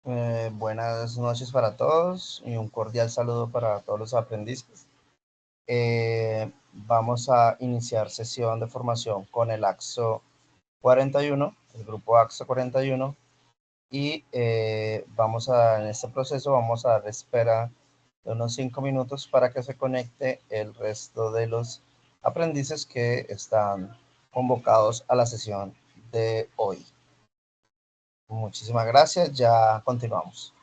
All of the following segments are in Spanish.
Buenas noches para todos y un cordial saludo para todos los aprendices. Vamos a iniciar sesión de formación con el AXO 41, el grupo AXO 41, en este proceso vamos a dar espera de unos 5 minutos para que se conecte el resto de los aprendices que están convocados a la sesión de hoy. Muchísimas gracias, ya continuamos.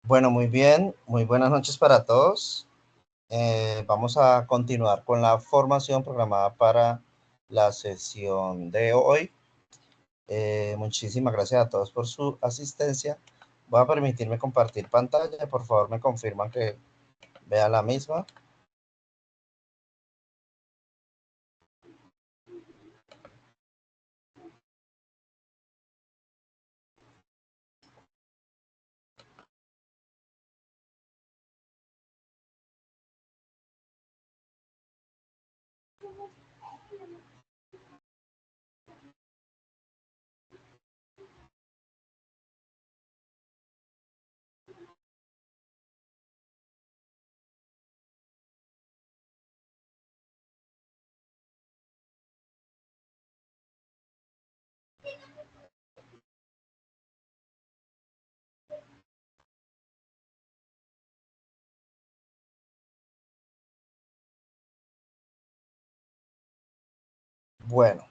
Bueno, muy bien, muy buenas noches para todos. Vamos a continuar con la formación programada para la sesión de hoy. Muchísimas gracias a todos por su asistencia. Voy a permitirme compartir pantalla. Por favor, me confirman que vean la misma. Bueno,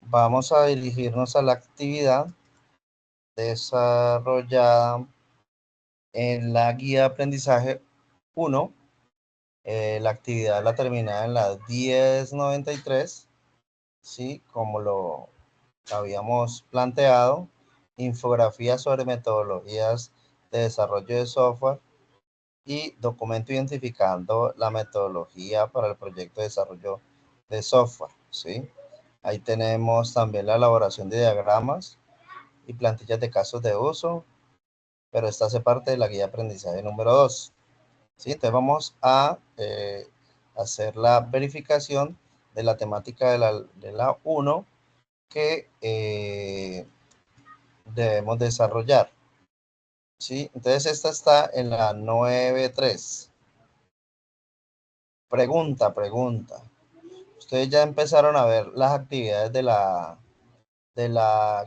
vamos a dirigirnos a la actividad desarrollada en la guía de aprendizaje 1. La actividad la terminada en la 1093, ¿sí? Como lo habíamos planteado, infografía sobre metodologías de desarrollo de software y documento identificando la metodología para el proyecto de desarrollo de software, ¿sí? Ahí tenemos también la elaboración de diagramas y plantillas de casos de uso, pero esta hace parte de la guía de aprendizaje número 2. ¿Sí? Entonces vamos a hacer la verificación de la temática de la 1 que debemos desarrollar. ¿Sí? Entonces esta está en la 9.3. Pregunta. ¿Ustedes ya empezaron a ver las actividades de la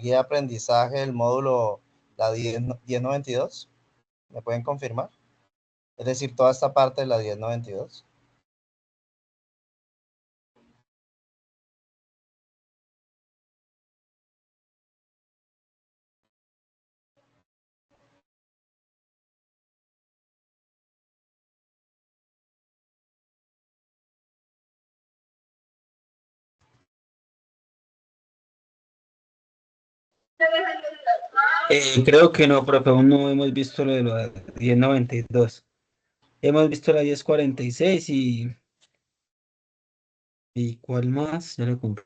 guía de aprendizaje del módulo la 1092? ¿Me pueden confirmar? Es decir, toda esta parte de la 1092. Creo que no, profe, aún no hemos visto lo de la 1092. Hemos visto la 1046 y ¿cuál más? Ya lo compré.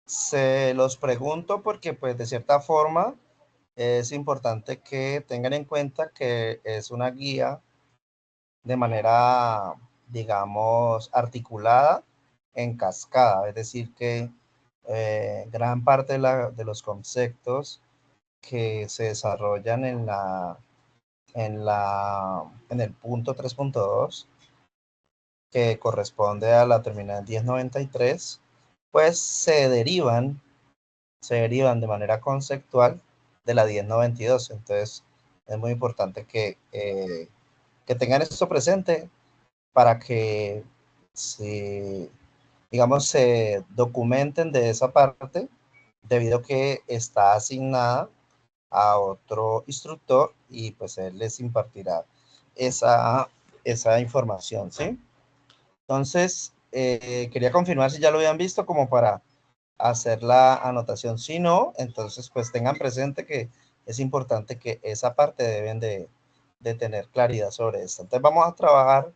Se los pregunto porque, pues, de cierta forma, es importante que tengan en cuenta que es una guía de manera, digamos, articulada en cascada, es decir, que gran parte de los conceptos que se desarrollan en el punto 3.2, que corresponde a la terminal 1093, pues se derivan de manera conceptual de la 1092. Entonces, es muy importante que tengan esto presente para que digamos, se documenten de esa parte, debido a que está asignada a otro instructor y pues él les impartirá esa información, ¿sí? Entonces, quería confirmar si ya lo habían visto como para hacer la anotación. Si no, entonces pues tengan presente que es importante que esa parte deben de tener claridad sobre esto. Entonces vamos a trabajar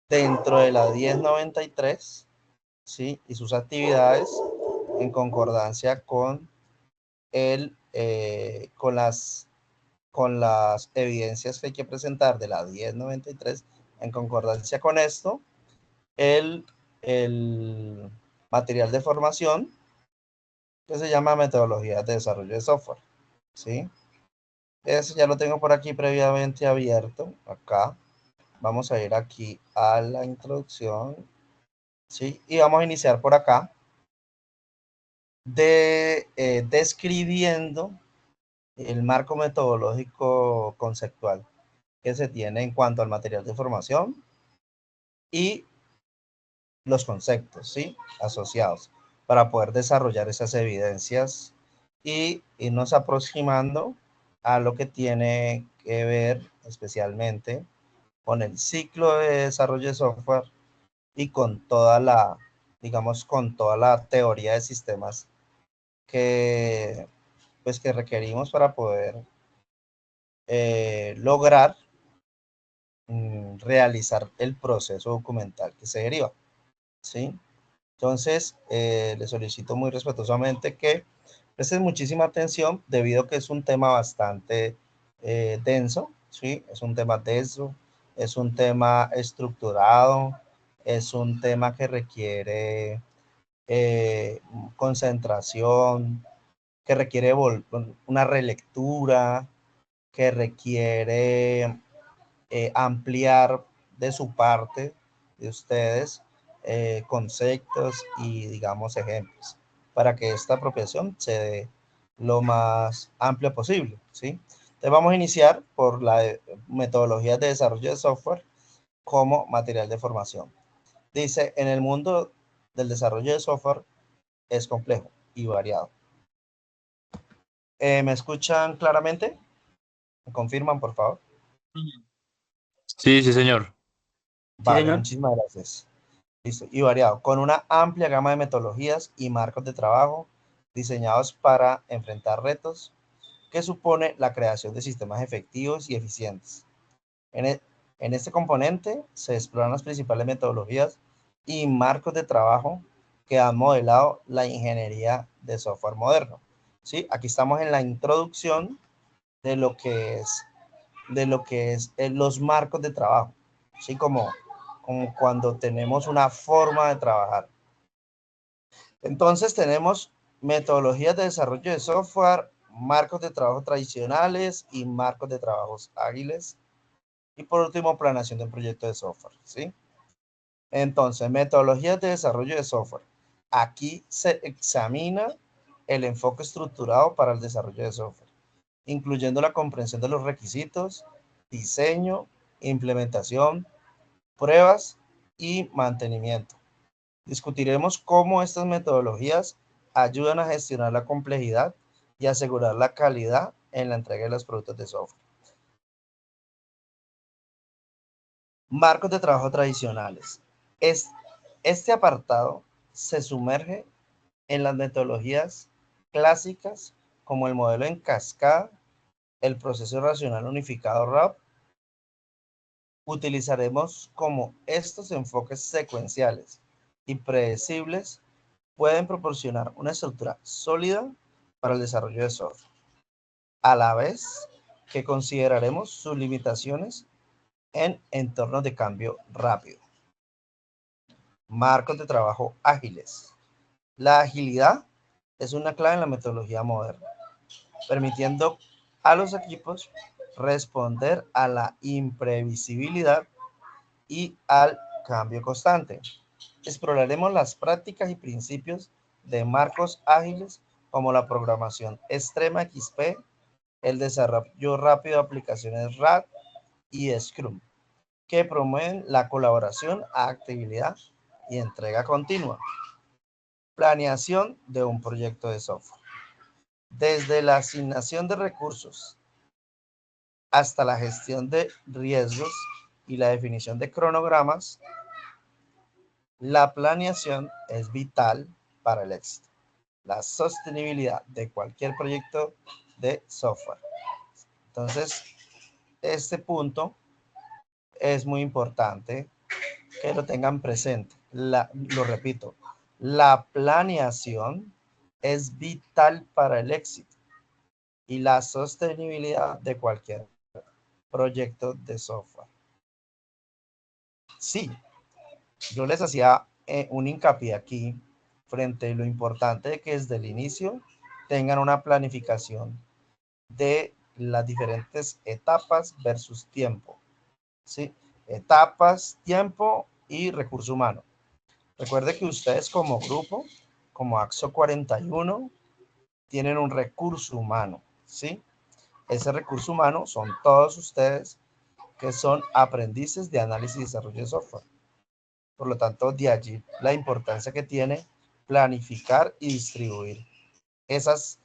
dentro de la 1093, ¿sí? Y sus actividades en concordancia con con las evidencias que hay que presentar de la 1093. En concordancia con esto, el, el material de formación que se llama metodologías de desarrollo de software, ¿sí? Ese ya lo tengo por aquí previamente abierto, acá. Vamos a ir aquí a la introducción, ¿sí? Y vamos a iniciar por acá describiendo el marco metodológico conceptual que se tiene en cuanto al material de formación y los conceptos, ¿sí? Asociados para poder desarrollar esas evidencias y irnos aproximando a lo que tiene que ver especialmente con el ciclo de desarrollo de software y con toda la, digamos, con toda la teoría de sistemas que, pues, que requerimos para poder lograr realizar el proceso documental que se deriva, ¿sí? Entonces, le solicito muy respetuosamente que presten muchísima atención debido a que es un tema bastante denso, ¿sí? Es un tema denso, es un tema estructurado, es un tema que requiere concentración, que requiere una relectura, que requiere ampliar de su parte, de ustedes, conceptos y, digamos, ejemplos, para que esta apropiación se dé lo más amplia posible, ¿sí? Entonces vamos a iniciar por la metodología de desarrollo de software como material de formación. Dice, en el mundo del desarrollo de software es complejo y variado. ¿Me escuchan claramente? ¿Me confirman, por favor? Sí, sí, señor. Sí, Vale, señor. muchísimas gracias. Listo, y variado, con una amplia gama de metodologías y marcos de trabajo diseñados para enfrentar retos que supone la creación de sistemas efectivos y eficientes. En, en este componente se exploran las principales metodologías y marcos de trabajo que han modelado la ingeniería de software moderno. ¿Sí? Aquí estamos en la introducción de lo que es, los marcos de trabajo, ¿sí? Como cuando tenemos una forma de trabajar. Entonces tenemos metodologías de desarrollo de software, marcos de trabajo tradicionales y marcos de trabajos ágiles. Y por último, planeación de un proyecto de software, ¿sí? Entonces, metodologías de desarrollo de software. Aquí se examina el enfoque estructurado para el desarrollo de software, incluyendo la comprensión de los requisitos, diseño, implementación, pruebas y mantenimiento. Discutiremos cómo estas metodologías ayudan a gestionar la complejidad y asegurar la calidad en la entrega de los productos de software. Marcos de trabajo tradicionales. Este apartado se sumerge en las metodologías clásicas como el modelo en cascada, el proceso racional unificado RAP. Utilizaremos como estos enfoques secuenciales y predecibles pueden proporcionar una estructura sólida para el desarrollo de software, a la vez que consideraremos sus limitaciones en entornos de cambio rápido. Marcos de trabajo ágiles. La agilidad es una clave en la metodología moderna, permitiendo a los equipos responder a la imprevisibilidad y al cambio constante. Exploraremos las prácticas y principios de marcos ágiles como la programación extrema XP, el desarrollo rápido de aplicaciones RAD y Scrum, que promueven la colaboración, actividad y entrega continua. Planeación de un proyecto de software. Desde la asignación de recursos hasta la gestión de riesgos y la definición de cronogramas, la planeación es vital para el éxito, la sostenibilidad de cualquier proyecto de software. Entonces, este punto es muy importante que lo tengan presente. Lo repito, la planeación es vital para el éxito y la sostenibilidad de cualquier proyecto de software. Sí, yo les hacía un hincapié aquí frente a lo importante de que desde el inicio tengan una planificación de las diferentes etapas versus tiempo, ¿sí? Etapas, tiempo y recurso humano. Recuerde que ustedes como grupo, como AXO 41, tienen un recurso humano, ¿sí? Ese recurso humano son todos ustedes que son aprendices de análisis y desarrollo de software. Por lo tanto, de allí la importancia que tiene planificar y distribuir esas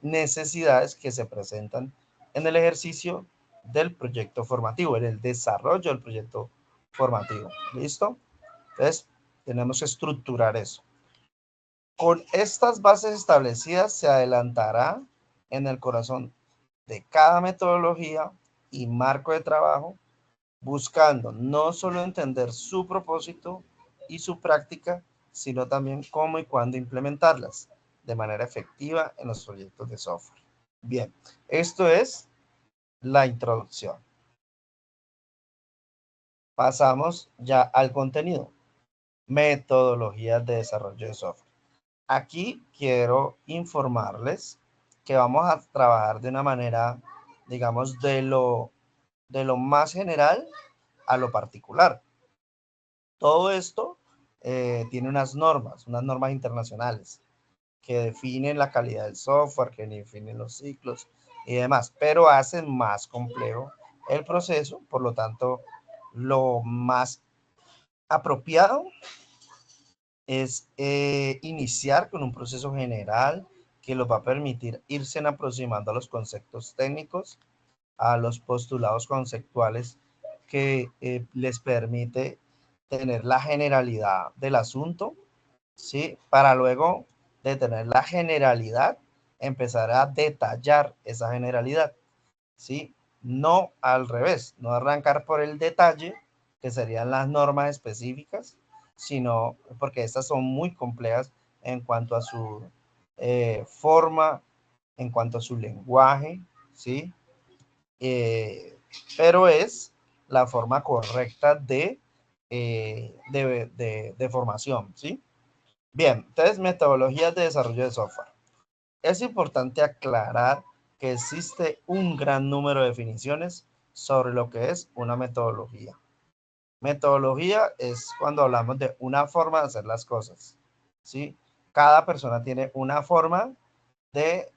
necesidades que se presentan en el ejercicio del proyecto formativo, en el desarrollo del proyecto formativo. ¿Listo? Entonces, tenemos que estructurar eso. Con estas bases establecidas se adelantará en el corazón de cada metodología y marco de trabajo, buscando no solo entender su propósito y su práctica, sino también cómo y cuándo implementarlas de manera efectiva en los proyectos de software. Bien, esto es la introducción. Pasamos ya al contenido. Metodologías de desarrollo de software. Aquí quiero informarles que vamos a trabajar de una manera, digamos, de lo más general a lo particular. Todo esto tiene unas normas internacionales que definen la calidad del software, que definen los ciclos y demás, pero hacen más complejo el proceso. Por lo tanto, lo más apropiado es iniciar con un proceso general que los va a permitir irse aproximando a los conceptos técnicos, a los postulados conceptuales que les permite tener la generalidad del asunto, ¿sí? Para luego de tener la generalidad, empezar a detallar esa generalidad, ¿sí? No al revés, no arrancar por el detalle, que serían las normas específicas, sino porque estas son muy complejas en cuanto a su forma, en cuanto a su lenguaje, ¿sí? Pero es la forma correcta de formación, ¿sí? Bien, entonces, metodologías de desarrollo de software. Es importante aclarar que existe un gran número de definiciones sobre lo que es una metodología. Metodología es cuando hablamos de una forma de hacer las cosas, ¿sí? Cada persona tiene una forma de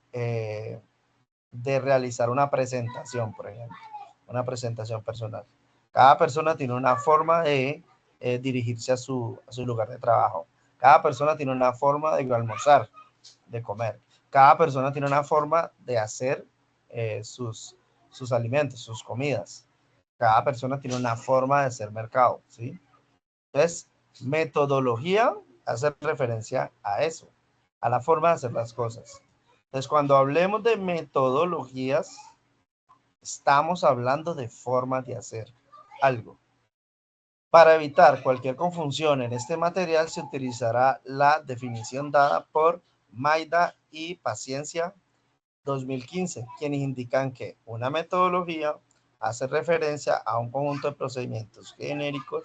realizar una presentación, por ejemplo, una presentación personal. Cada persona tiene una forma de dirigirse a su lugar de trabajo. Cada persona tiene una forma de almorzar, de comer. Cada persona tiene una forma de hacer sus alimentos, sus comidas. Cada persona tiene una forma de hacer mercado, ¿sí? Entonces, metodología hace referencia a eso, a la forma de hacer las cosas. Entonces, cuando hablemos de metodologías, estamos hablando de formas de hacer algo. Para evitar cualquier confusión en este material, se utilizará la definición dada por Maida y Paciencia 2015, quienes indican que una metodología hace referencia a un conjunto de procedimientos genéricos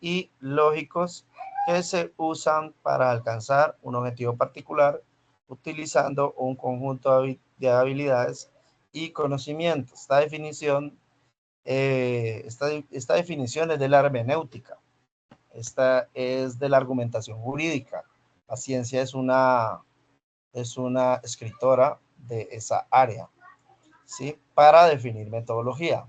y lógicos que se usan para alcanzar un objetivo particular utilizando un conjunto de habilidades y conocimientos. Esta definición es de la hermenéutica. Esta es de la argumentación jurídica. Paciencia es una escritora de esa área, ¿sí? Para definir metodología.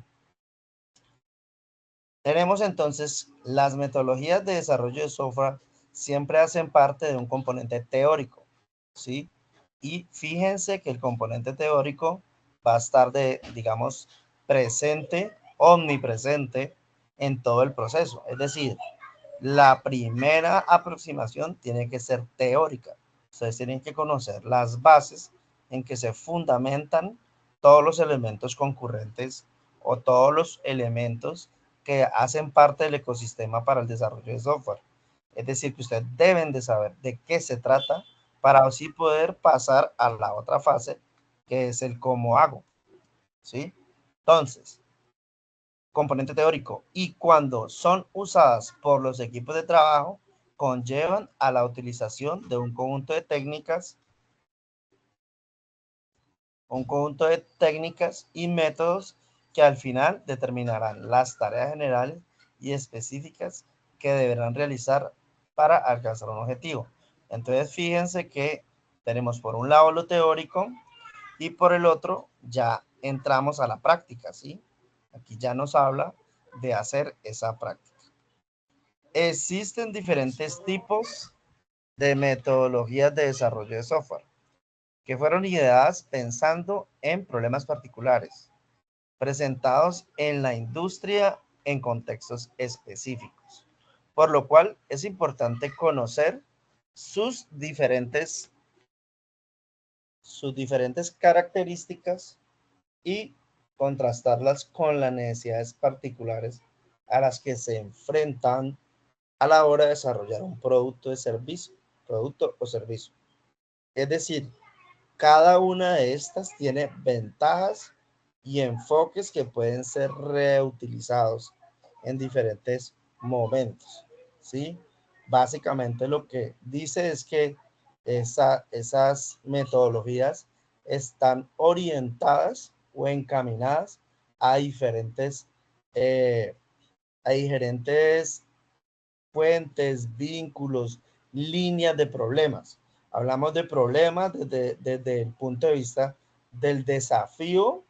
Tenemos entonces las metodologías de desarrollo de software siempre hacen parte de un componente teórico, ¿sí? Y fíjense que el componente teórico va a estar digamos, presente, omnipresente en todo el proceso. Es decir, la primera aproximación tiene que ser teórica. Ustedes tienen que conocer las bases en que se fundamentan todos los elementos concurrentes o todos los elementos que hacen parte del ecosistema para el desarrollo de software. Es decir, que ustedes deben de saber de qué se trata para así poder pasar a la otra fase, que es el cómo hago, ¿sí? Entonces, componente teórico, y cuando son usadas por los equipos de trabajo, conllevan a la utilización de un conjunto de técnicas y métodos que al final determinarán las tareas generales y específicas que deberán realizar para alcanzar un objetivo. Entonces, fíjense que tenemos por un lado lo teórico y por el otro ya entramos a la práctica, ¿sí? Aquí ya nos habla de hacer esa práctica. Existen diferentes tipos de metodologías de desarrollo de software que fueron ideadas pensando en problemas particulares. presentados en la industria en contextos específicos, por lo cual es importante conocer sus diferentes características y contrastarlas con las necesidades particulares a las que se enfrentan a la hora de desarrollar un producto o servicio. Es decir, cada una de estas tiene ventajas y enfoques que pueden ser reutilizados en diferentes momentos, ¿sí? Básicamente lo que dice es que esas metodologías están orientadas o encaminadas a eh, a diferentes fuentes, vínculos, líneas de problemas. Hablamos de problemas desde el punto de vista del desafío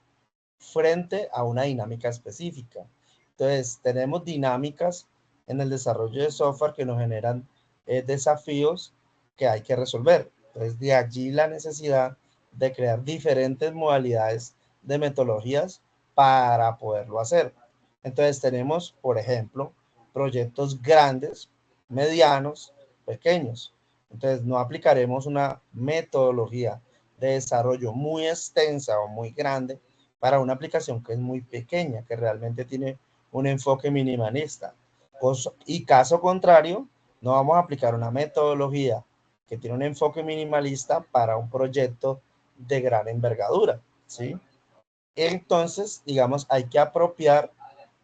frente a una dinámica específica. Entonces, tenemos dinámicas en el desarrollo de software que nos generan desafíos que hay que resolver. Entonces, de allí la necesidad de crear diferentes modalidades de metodologías para poderlo hacer. Entonces, tenemos, por ejemplo, proyectos grandes, medianos, pequeños. Entonces, no aplicaremos una metodología de desarrollo muy extensa o muy grande para una aplicación que es muy pequeña, que realmente tiene un enfoque minimalista. Y caso contrario, no vamos a aplicar una metodología que tiene un enfoque minimalista para un proyecto de gran envergadura, ¿sí? Entonces, digamos, hay que apropiar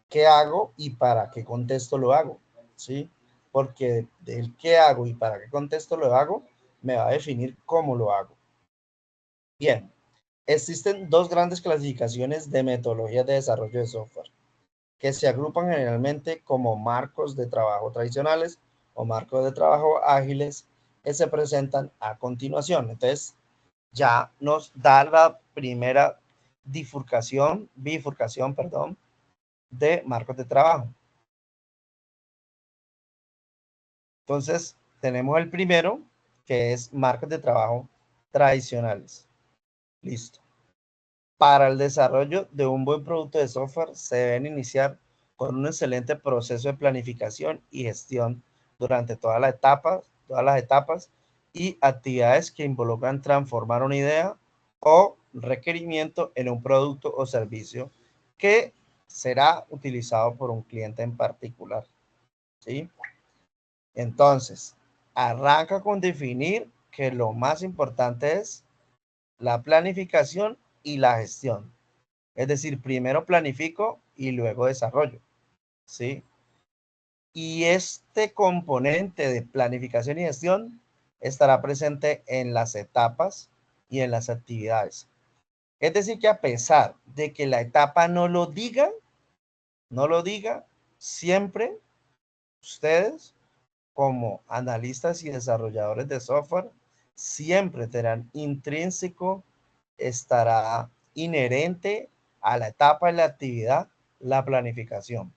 qué hago y para qué contexto lo hago, ¿sí? Porque del qué hago y para qué contexto lo hago me va a definir cómo lo hago. Bien, existen dos grandes clasificaciones de metodologías de desarrollo de software, que se agrupan generalmente como marcos de trabajo tradicionales o marcos de trabajo ágiles, que se presentan a continuación. Entonces, ya nos da la primera bifurcación, perdón, de marcos de trabajo. Entonces, tenemos el primero, que es marcos de trabajo tradicionales. Listo. Para el desarrollo de un buen producto de software se deben iniciar con un excelente proceso de planificación y gestión durante todas las etapas y actividades que involucran transformar una idea o requerimiento en un producto o servicio que será utilizado por un cliente en particular, ¿sí? Entonces, arranca con definir que lo más importante es la planificación y la gestión. Es decir, primero planifico y luego desarrollo, ¿sí? Y este componente de planificación y gestión estará presente en las etapas y en las actividades. Es decir, que a pesar de que la etapa no lo diga, siempre ustedes como analistas y desarrolladores de software, siempre tendrán intrínseco, estará inherente a la etapa de la actividad, la planificación.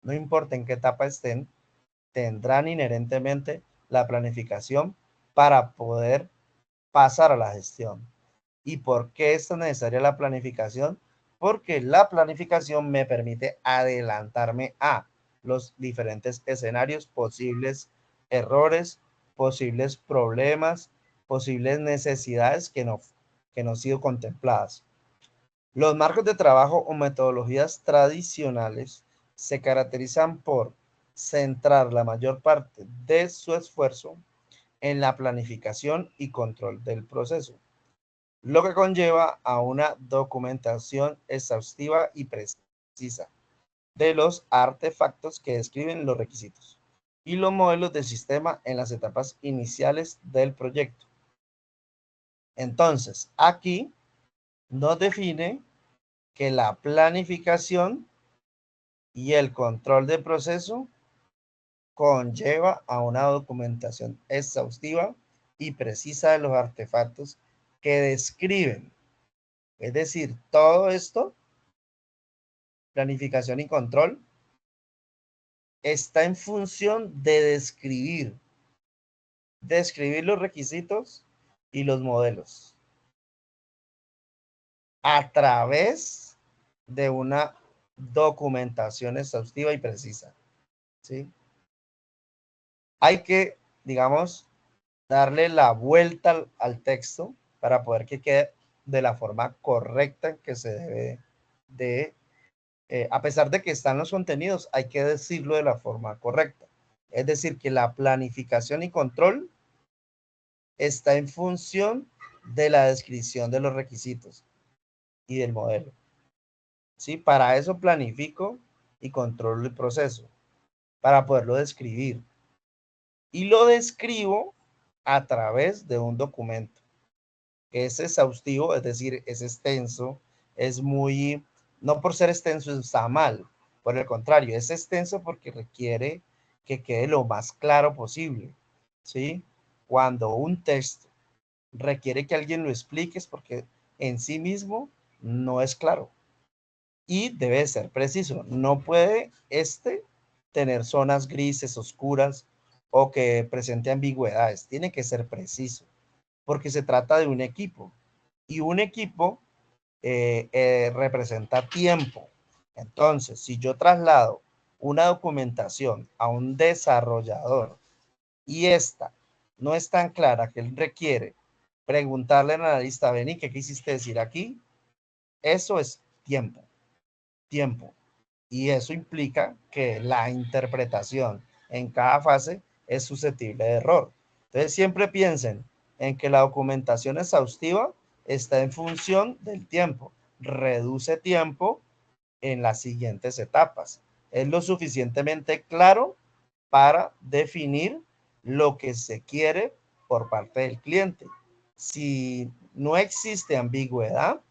No importa en qué etapa estén, tendrán inherentemente la planificación para poder pasar a la gestión. ¿Y por qué es necesaria la planificación? Porque la planificación me permite adelantarme a los diferentes escenarios, posibles errores, posibles problemas, posibles necesidades que no han sido contempladas. Los marcos de trabajo o metodologías tradicionales se caracterizan por centrar la mayor parte de su esfuerzo en la planificación y control del proceso, lo que conlleva a una documentación exhaustiva y precisa de los artefactos que describen los requisitos y los modelos del sistema en las etapas iniciales del proyecto. Entonces, aquí nos define que la planificación y el control del proceso conlleva a una documentación exhaustiva y precisa de los artefactos que describen. Es decir, todo esto, planificación y control, está en función de describir los requisitos y los modelos a través de una documentación exhaustiva y precisa, ¿sí? Hay que, digamos, darle la vuelta al texto para poder que quede de la forma correcta que se debe de, a pesar de que están los contenidos, hay que decirlo de la forma correcta. Es decir, que la planificación y control está en función de la descripción de los requisitos y del modelo. ¿Sí? Para eso planifico y controlo el proceso, para poderlo describir. Y lo describo a través de un documento que es exhaustivo, es decir, es extenso, es muy, no por ser extenso está mal, por el contrario, es extenso porque requiere que quede lo más claro posible, ¿sí? Cuando un texto requiere que alguien lo explique es porque en sí mismo no es claro y debe ser preciso. No puede tener zonas grises, oscuras o que presente ambigüedades. Tiene que ser preciso porque se trata de un equipo y un equipo representa tiempo. Entonces, si yo traslado una documentación a un desarrollador y esta no es tan clara que él requiere preguntarle al analista, vení, ¿qué quisiste decir aquí? Eso es tiempo, tiempo. Y eso implica que la interpretación en cada fase es susceptible de error. Entonces, siempre piensen en que la documentación exhaustiva está en función del tiempo. Reduce tiempo en las siguientes etapas. Es lo suficientemente claro para definir lo que se quiere por parte del cliente. Si no existe ambigüedad,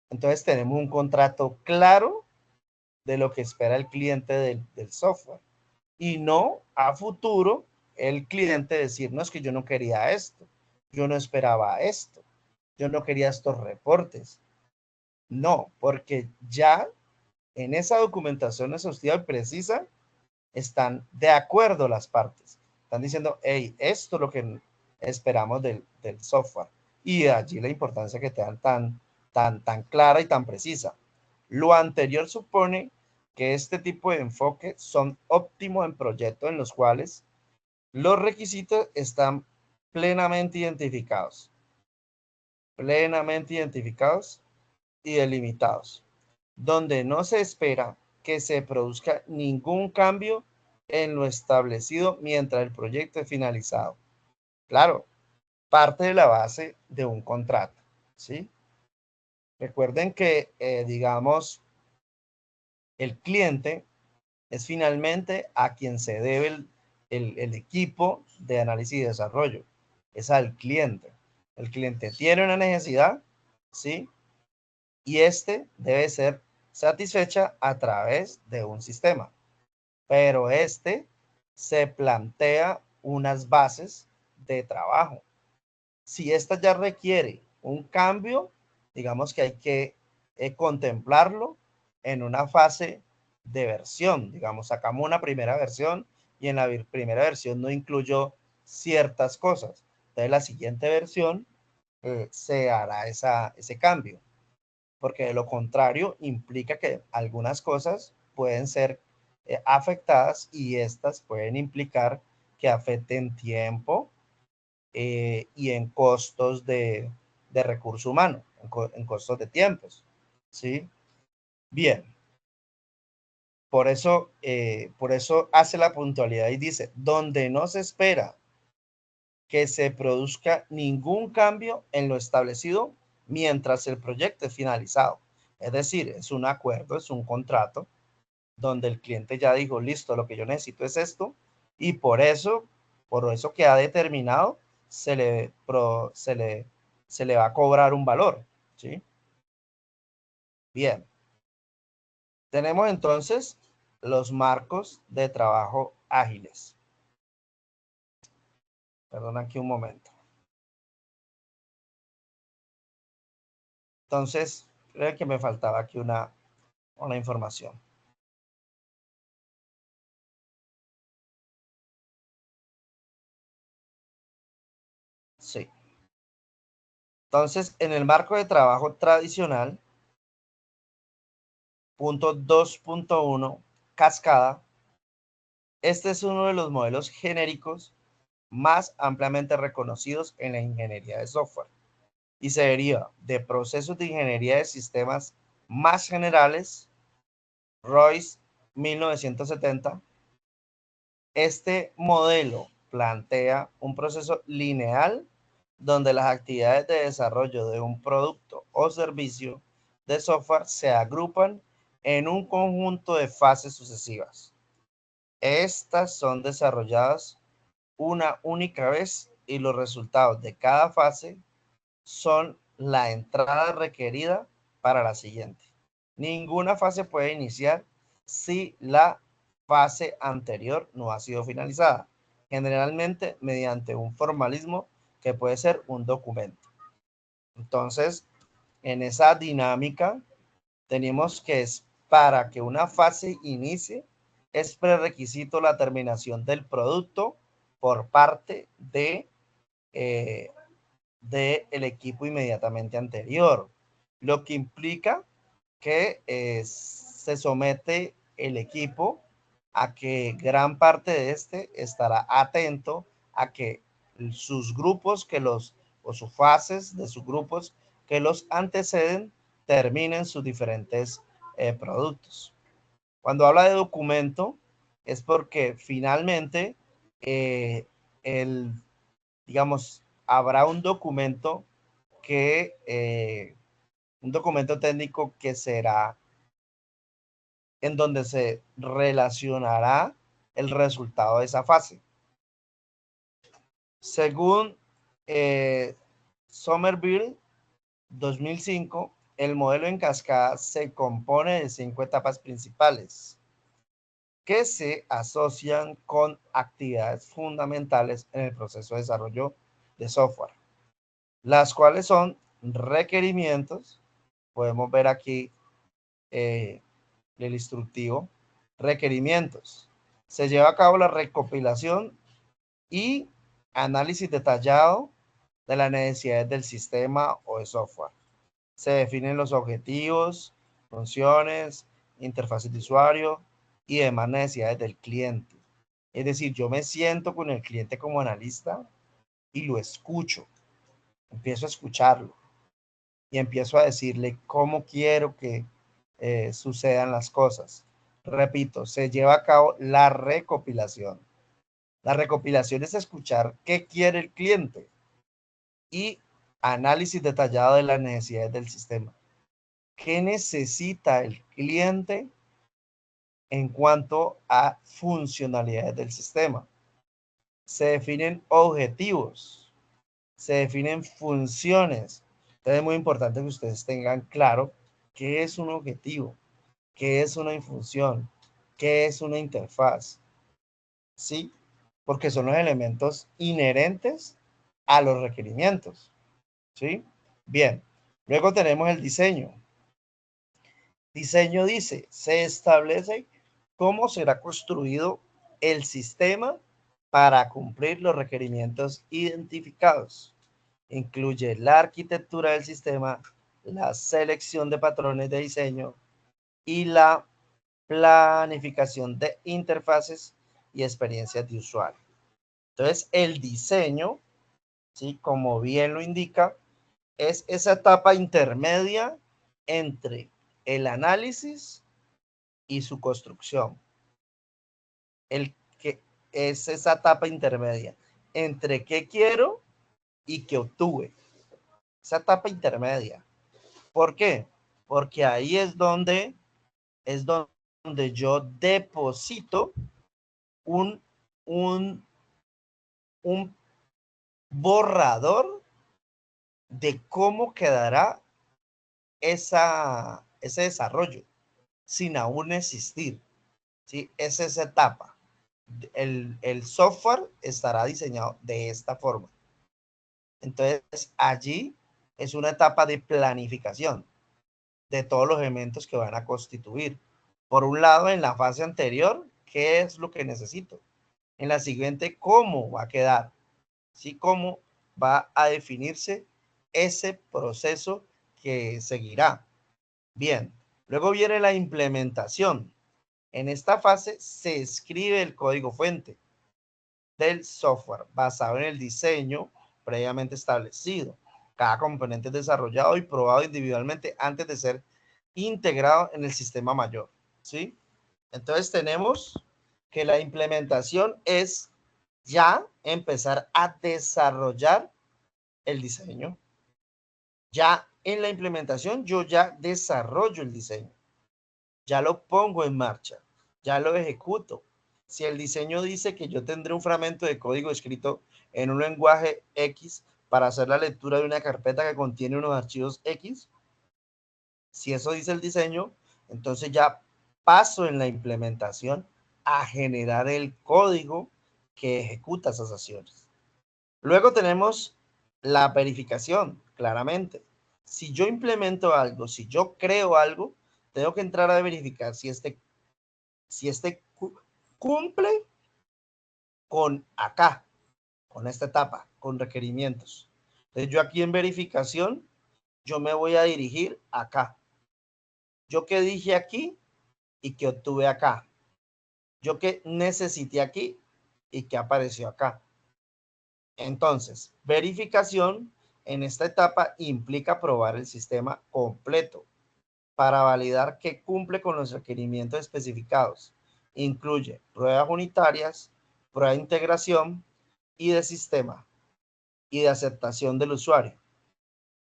entonces tenemos un contrato claro de lo que espera el cliente del software y no a futuro el cliente decir, no, es que yo no quería esto, yo no esperaba esto, yo no quería estos reportes. No, porque ya en esa documentación exhaustiva y precisa están de acuerdo las partes. Están diciendo, hey, esto es lo que esperamos del software. Y de allí la importancia que te dan tan clara y tan precisa. Lo anterior supone que este tipo de enfoque son óptimos en proyectos en los cuales los requisitos están plenamente identificados y delimitados, donde no se espera que se produzca ningún cambio en lo establecido mientras el proyecto es finalizado. Claro, parte de la base de un contrato, ¿sí? Recuerden que, digamos, el cliente es finalmente a quien se debe el equipo de análisis y desarrollo. Es al cliente. El cliente tiene una necesidad, ¿sí? Y debe ser satisfecha a través de un sistema. Pero se plantea unas bases de trabajo. Si esta ya requiere un cambio, digamos que hay que contemplarlo en una fase de versión. Digamos, sacamos una primera versión y en la primera versión no incluyó ciertas cosas. Entonces, la siguiente versión se hará ese cambio, porque de lo contrario implica que algunas cosas pueden ser afectadas y estas pueden implicar que afecten tiempo, y en costos de recurso humano, en costos de tiempos, ¿sí? Bien, por eso hace la puntualidad y dice, donde no se espera que se produzca ningún cambio en lo establecido mientras el proyecto es finalizado. Es decir, es un acuerdo, es un contrato donde el cliente ya dijo, listo, lo que yo necesito es esto, y por eso que ha determinado, se le va a cobrar un valor, ¿sí? Bien, tenemos entonces los marcos de trabajo ágiles. Perdón aquí un momento. Entonces, creo que me faltaba aquí una información. Sí. Entonces, en el marco de trabajo tradicional, Punto 2.1, cascada. Este es uno de los modelos genéricos más ampliamente reconocidos en la ingeniería de software y se deriva de procesos de ingeniería de sistemas más generales, Royce 1970. Este modelo plantea un proceso lineal donde las actividades de desarrollo de un producto o servicio de software se agrupan en un conjunto de fases sucesivas. Estas son desarrolladas una única vez y los resultados de cada fase son la entrada requerida para la siguiente. Ninguna fase puede iniciar si la fase anterior no ha sido finalizada, generalmente mediante un formalismo que puede ser un documento. Entonces, en esa dinámica, tenemos que es para que una fase inicie, es prerequisito la terminación del producto por parte del equipo inmediatamente anterior, lo que implica que se somete el equipo a que gran parte de este estará atento a que sus grupos o sus fases de sus grupos que los anteceden terminen sus diferentes productos. Cuando habla de documento es porque finalmente eh, el, digamos, habrá un documento un documento técnico que será en donde se relacionará el resultado de esa fase. Según Somerville 2005, el modelo en cascada se compone de 5 etapas principales que se asocian con actividades fundamentales en el proceso de desarrollo de software, las cuales son requerimientos. Podemos ver aquí el instructivo. Requerimientos. Se lleva a cabo la recopilación y análisis detallado de las necesidades del sistema o de software. Se definen los objetivos, funciones, interfaces de usuario y demás necesidades del cliente. Es decir, yo me siento con el cliente como analista y lo escucho. Empiezo a escucharlo y empiezo a decirle cómo quiero que sucedan las cosas. Repito, se lleva a cabo la recopilación. La recopilación es escuchar qué quiere el cliente y análisis detallado de las necesidades del sistema. ¿Qué necesita el cliente en cuanto a funcionalidades del sistema? Se definen objetivos, se definen funciones. Entonces es muy importante que ustedes tengan claro qué es un objetivo, qué es una función, qué es una interfaz. ¿Sí? Porque son los elementos inherentes a los requerimientos. ¿Sí? Bien. Luego tenemos el diseño. Diseño dice, se establece cómo será construido el sistema para cumplir los requerimientos identificados. Incluye la arquitectura del sistema, la selección de patrones de diseño y la planificación de interfaces y experiencias de usuario. Entonces, el diseño, ¿sí? Como bien lo indica, es esa etapa intermedia entre el análisis y su construcción. El que es esa etapa intermedia entre qué quiero y qué obtuve. Esa etapa intermedia. ¿Por qué? Porque ahí es donde yo deposito un, un, un borrador de cómo quedará ese desarrollo sin aún existir. ¿Sí? Es esa etapa. El software estará diseñado de esta forma. Entonces, allí es una etapa de planificación de todos los elementos que van a constituir. Por un lado, en la fase anterior, ¿qué es lo que necesito? En la siguiente, ¿cómo va a quedar? ¿Sí? ¿Cómo va a definirse ese proceso que seguirá? Bien, Luego viene la implementación. En esta fase se escribe el código fuente del software basado en el diseño previamente establecido. Cada componente es desarrollado y probado individualmente antes de ser integrado en el sistema mayor, ¿sí? Entonces tenemos que la implementación es ya empezar a desarrollar el diseño. Ya en la implementación yo ya desarrollo el diseño, ya lo pongo en marcha, ya lo ejecuto. Si el diseño dice que yo tendré un fragmento de código escrito en un lenguaje X para hacer la lectura de una carpeta que contiene unos archivos X, si eso dice el diseño, entonces ya paso en la implementación a generar el código que ejecuta esas acciones. Luego tenemos la verificación, claramente. Si yo implemento algo, si yo creo algo, tengo que entrar a verificar si este cumple con acá, con esta etapa, con requerimientos. Entonces yo aquí en verificación, yo me voy a dirigir acá. Yo qué dije aquí y que obtuve acá. Yo qué necesité aquí y que apareció acá. Entonces, verificación en esta etapa implica probar el sistema completo para validar que cumple con los requerimientos especificados. Incluye pruebas unitarias, prueba de integración y de sistema y de aceptación del usuario.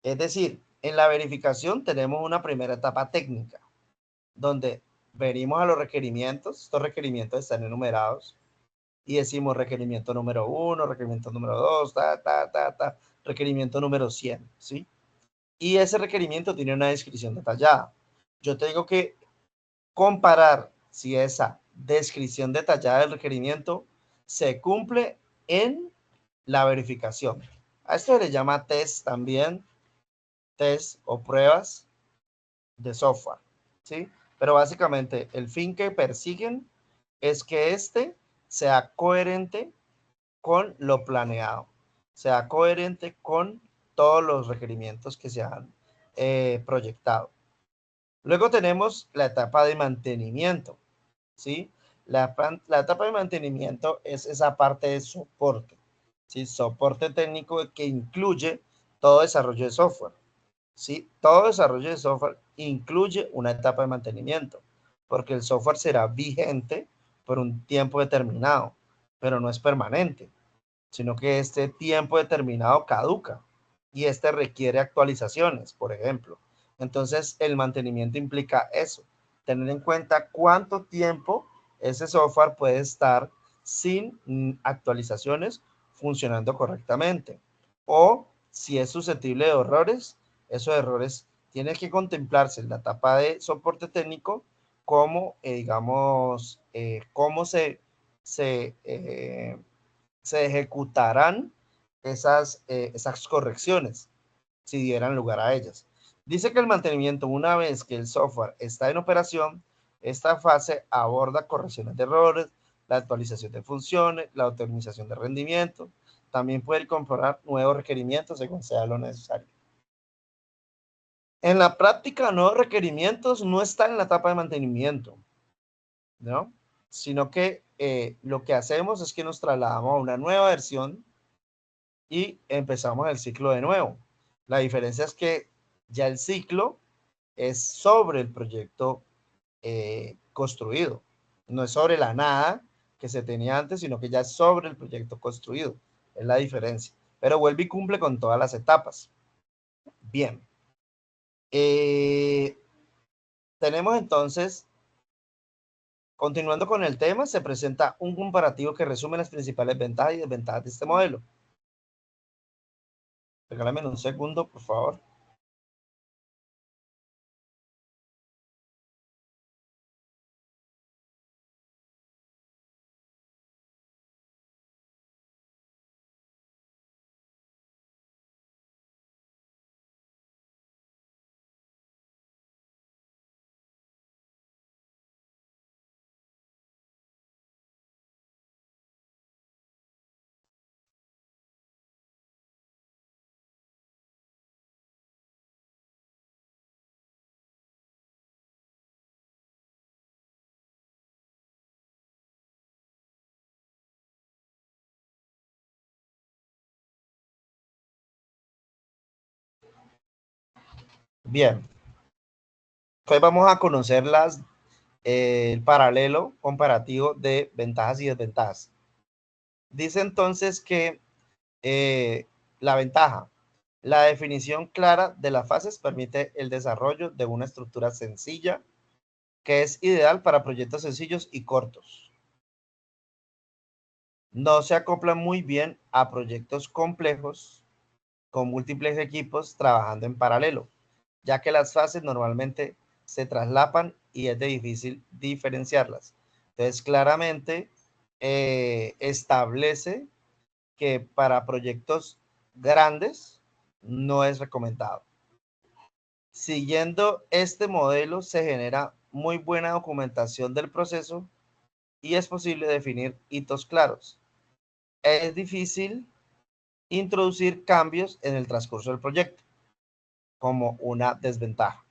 Es decir, en la verificación tenemos una primera etapa técnica, donde venimos a los requerimientos. Estos requerimientos están enumerados y decimos requerimiento número 1, requerimiento número 2, requerimiento número 100, ¿sí? Y ese requerimiento tiene una descripción detallada. Yo tengo que comparar si esa descripción detallada del requerimiento se cumple en la verificación. A esto se le llama test también, test o pruebas de software, ¿sí? Pero básicamente el fin que persiguen es que este sea coherente con lo planeado, sea coherente con todos los requerimientos que se han proyectado. Luego tenemos la etapa de mantenimiento, ¿sí? La etapa de mantenimiento es esa parte de soporte, ¿sí? Soporte técnico que incluye todo desarrollo de software, ¿sí? Todo desarrollo de software incluye una etapa de mantenimiento, porque el software será vigente por un tiempo determinado, pero no es permanente, sino que este tiempo determinado caduca y este requiere actualizaciones, por ejemplo. Entonces, el mantenimiento implica eso, tener en cuenta cuánto tiempo ese software puede estar sin actualizaciones funcionando correctamente. O si es susceptible de errores, esos errores tienen que contemplarse en la etapa de soporte técnico como, digamos, cómo se ejecutarán esas correcciones si dieran lugar a ellas. Dice que el mantenimiento, una vez que el software está en operación, esta fase aborda correcciones de errores, la actualización de funciones, la optimización de rendimiento. También puede incorporar nuevos requerimientos según sea lo necesario. En la práctica, nuevos requerimientos no están en la etapa de mantenimiento, ¿no? Sino que lo que hacemos es que nos trasladamos a una nueva versión y empezamos el ciclo de nuevo. La diferencia es que ya el ciclo es sobre el proyecto construido. No es sobre la nada que se tenía antes, sino que ya es sobre el proyecto construido. Es la diferencia. Pero vuelve y cumple con todas las etapas. Bien. Tenemos entonces, continuando con el tema, se presenta un comparativo que resume las principales ventajas y desventajas de este modelo. Regálame un segundo, por favor. Bien, hoy vamos a conocer el paralelo comparativo de ventajas y desventajas. Dice entonces que la ventaja, la definición clara de las fases permite el desarrollo de una estructura sencilla que es ideal para proyectos sencillos y cortos. No se acopla muy bien a proyectos complejos con múltiples equipos trabajando en paralelo, ya que las fases normalmente se traslapan y es de difícil diferenciarlas. Entonces, claramente establece que para proyectos grandes no es recomendado. Siguiendo este modelo se genera muy buena documentación del proceso y es posible definir hitos claros. Es difícil introducir cambios en el transcurso del proyecto como una desventaja.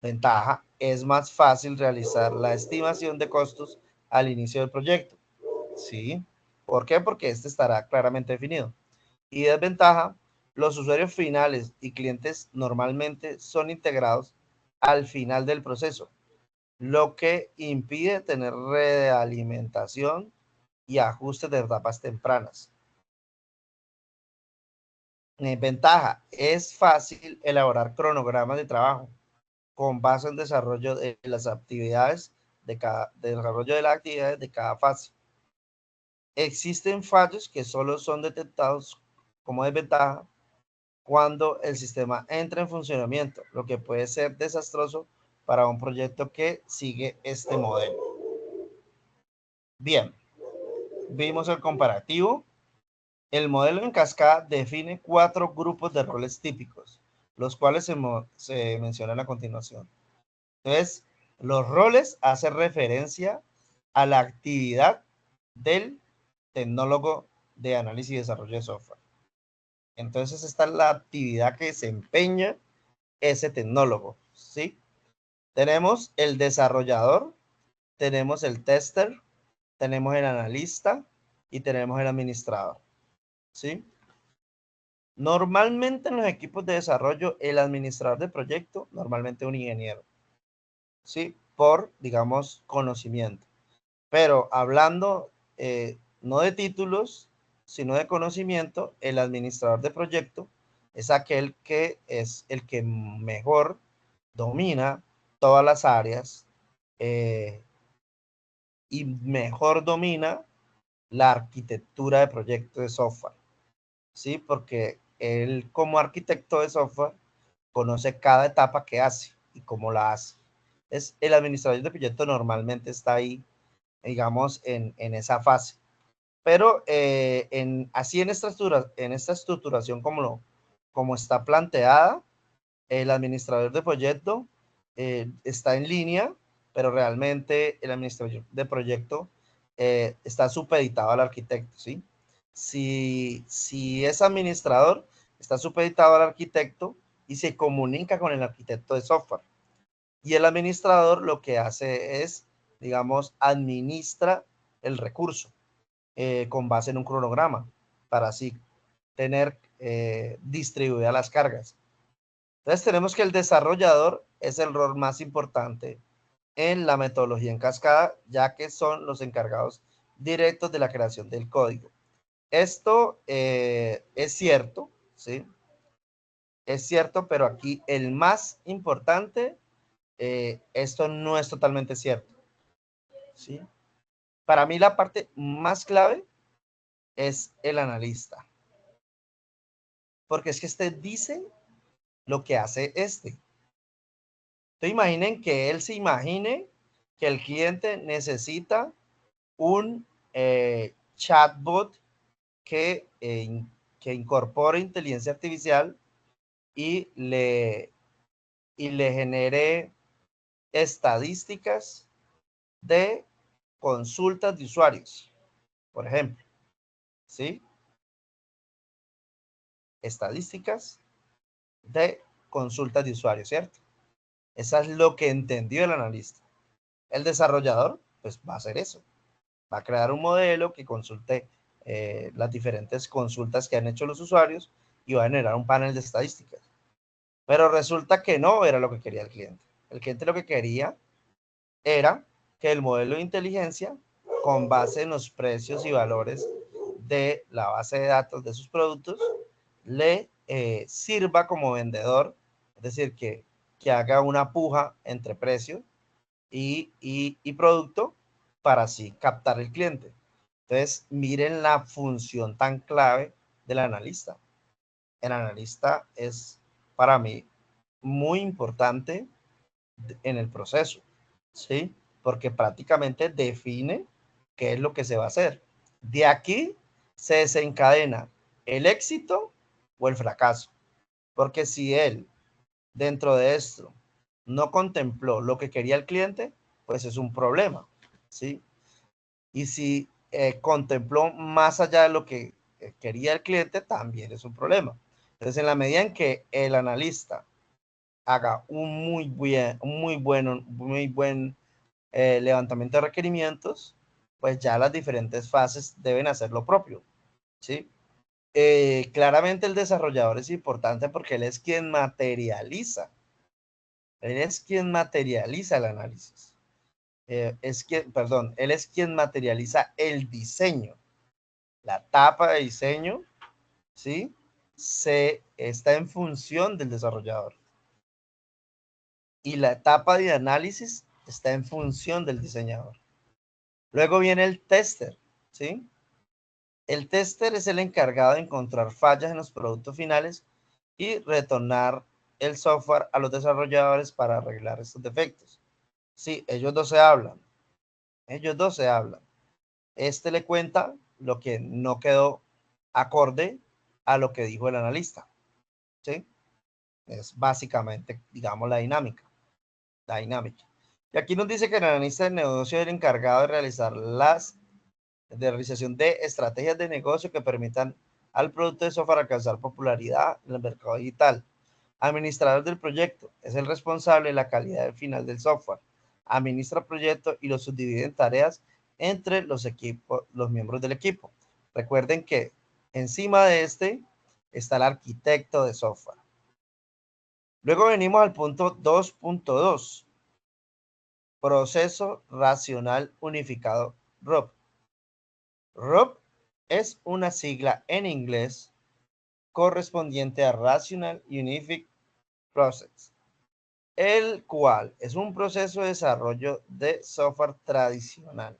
Ventaja, es más fácil realizar la estimación de costos al inicio del proyecto. ¿Sí? ¿Por qué? Porque este estará claramente definido. Y desventaja, los usuarios finales y clientes normalmente son integrados al final del proceso, lo que impide tener realimentación y ajustes de etapas tempranas. Ventaja, es fácil elaborar cronogramas de trabajo con base en desarrollo de las actividades de cada fase. Existen fallos que solo son detectados como desventaja cuando el sistema entra en funcionamiento, lo que puede ser desastroso para un proyecto que sigue este modelo. Bien, vimos el comparativo. El modelo en cascada define 4 grupos de roles típicos, los cuales se mencionan a continuación. Entonces, los roles hacen referencia a la actividad del tecnólogo de análisis y desarrollo de software. Entonces, esta es la actividad que desempeña ese tecnólogo, ¿sí? Tenemos el desarrollador, tenemos el tester, tenemos el analista y tenemos el administrador, ¿sí? Normalmente en los equipos de desarrollo, el administrador de proyecto, normalmente un ingeniero, ¿sí? Por, digamos, conocimiento. Pero hablando no de títulos, sino de conocimiento, el administrador de proyecto es aquel que es el que mejor domina todas las áreas y mejor domina la arquitectura de proyecto de software, ¿sí? Porque él como arquitecto de software conoce cada etapa que hace y cómo la hace. Es el administrador de proyecto normalmente está ahí, digamos, en esa fase. Pero así en esta estructuración como está planteada, el administrador de proyecto está en línea, pero realmente el administrador de proyecto está supeditado al arquitecto, ¿sí? Si es administrador, está supeditado al arquitecto y se comunica con el arquitecto de software. Y el administrador lo que hace es, digamos, administra el recurso con base en un cronograma para así tener distribuidas las cargas. Entonces tenemos que el desarrollador es el rol más importante en la metodología en cascada, ya que son los encargados directos de la creación del código. Esto es cierto, ¿sí? Es cierto, pero aquí el más importante, esto no es totalmente cierto, ¿sí? Para mí la parte más clave es el analista, porque es que este dice lo que hace este. Entonces imaginen que él se imagine que el cliente necesita un chatbot que incorpore inteligencia artificial y le genere estadísticas de consultas de usuarios, por ejemplo, ¿sí? Estadísticas de consultas de usuarios, ¿cierto? Eso es lo que entendió el analista. El desarrollador, pues va a hacer eso. Va a crear un modelo que consulte las diferentes consultas que han hecho los usuarios y va a generar un panel de estadísticas. Pero resulta que no era lo que quería el cliente. El cliente lo que quería era que el modelo de inteligencia, con base en los precios y valores de la base de datos de sus productos, le sirva como vendedor, es decir, que haga una puja entre precio y producto para así captar el cliente. Entonces, miren la función tan clave del analista. El analista es para mí muy importante en el proceso, ¿sí? Porque prácticamente define qué es lo que se va a hacer. De aquí se desencadena el éxito o el fracaso. Porque si él, dentro de esto, no contempló lo que quería el cliente, pues es un problema, ¿sí? Y si contempló más allá de lo que quería el cliente, también es un problema. Entonces, en la medida en que el analista haga un muy buen levantamiento de requerimientos, pues ya las diferentes fases deben hacer lo propio, ¿sí? Claramente el desarrollador es importante porque él es quien materializa el análisis. Él es quien materializa el diseño. La etapa de diseño, ¿sí? Está en función del desarrollador. Y la etapa de análisis está en función del diseñador. Luego viene el tester, ¿sí? El tester es el encargado de encontrar fallas en los productos finales y retornar el software a los desarrolladores para arreglar estos defectos. Sí, ellos dos se hablan. Este le cuenta lo que no quedó acorde a lo que dijo el analista, ¿sí? Es básicamente, digamos, la dinámica. Y aquí nos dice que el analista del negocio es el encargado de realizar de realización de estrategias de negocio que permitan al producto de software alcanzar popularidad en el mercado digital. Administrador del proyecto es el responsable de la calidad final del software. Administra el proyecto y lo subdivide en tareas entre los miembros del equipo. Recuerden que encima de este está el arquitecto de software. Luego venimos al punto 2.2. Proceso racional unificado RUP. RUP es una sigla en inglés correspondiente a Rational Unified Process, el cual es un proceso de desarrollo de software tradicional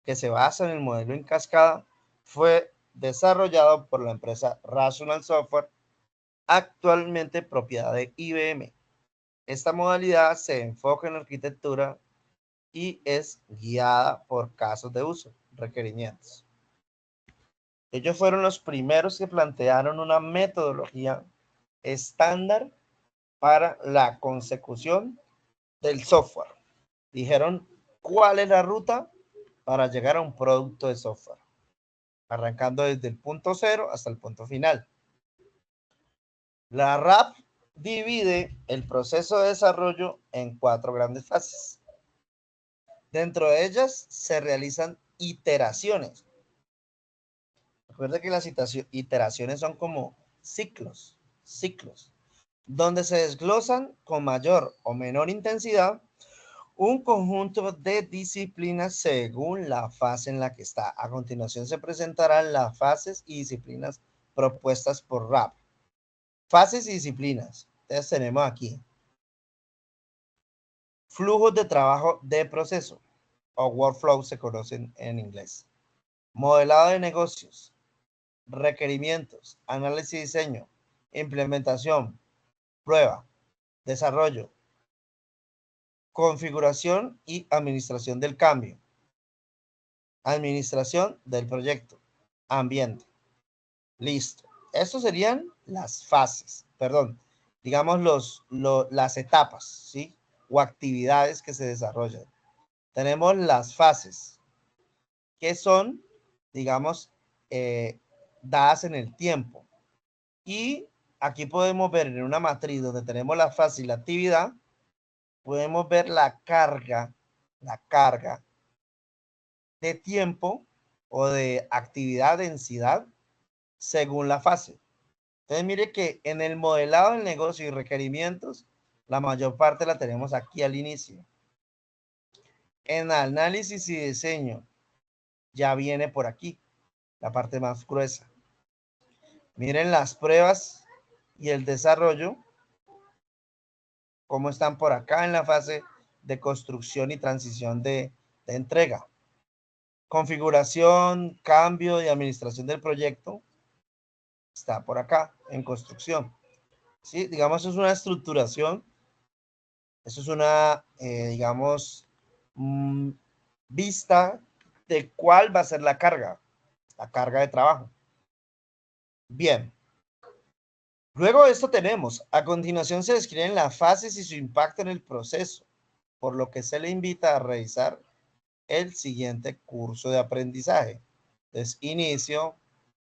que se basa en el modelo en cascada. Fue desarrollado por la empresa Rational Software, actualmente propiedad de IBM. Esta modalidad se enfoca en la arquitectura y es guiada por casos de uso, requerimientos. Ellos fueron los primeros que plantearon una metodología estándar para la consecución del software. Dijeron cuál es la ruta para llegar a un producto de software, arrancando desde el punto cero hasta el punto final. La RAP divide el proceso de desarrollo en 4 grandes fases. Dentro de ellas se realizan iteraciones. Recuerda que las iteraciones son como ciclos, donde se desglosan con mayor o menor intensidad un conjunto de disciplinas según la fase en la que está. A continuación se presentarán las fases y disciplinas propuestas por RAP. Fases y disciplinas. Entonces tenemos aquí flujos de trabajo de proceso, o workflow se conocen en inglés. Modelado de negocios, requerimientos, análisis y diseño, implementación, prueba, desarrollo, configuración y administración del cambio, administración del proyecto, ambiente. Listo. Estos serían las fases, perdón, digamos las etapas, ¿sí? O actividades que se desarrollan. Tenemos las fases, que son, digamos, dadas en el tiempo. Y aquí podemos ver en una matriz donde tenemos la fase y la actividad, podemos ver la carga de tiempo o de actividad densidad según la fase. Entonces, mire que en el modelado del negocio y requerimientos, la mayor parte la tenemos aquí al inicio. En análisis y diseño, ya viene por aquí, la parte más gruesa. Miren las pruebas y el desarrollo, cómo están por acá en la fase de construcción y transición de entrega. Configuración, cambio y administración del proyecto está por acá en construcción. ¿Sí? Digamos, es una estructuración. Eso es una, digamos, vista de cuál va a ser la carga de trabajo. Bien. Luego de esto tenemos, a continuación se describen las fases y su impacto en el proceso, por lo que se le invita a revisar el siguiente curso de aprendizaje. Entonces, inicio,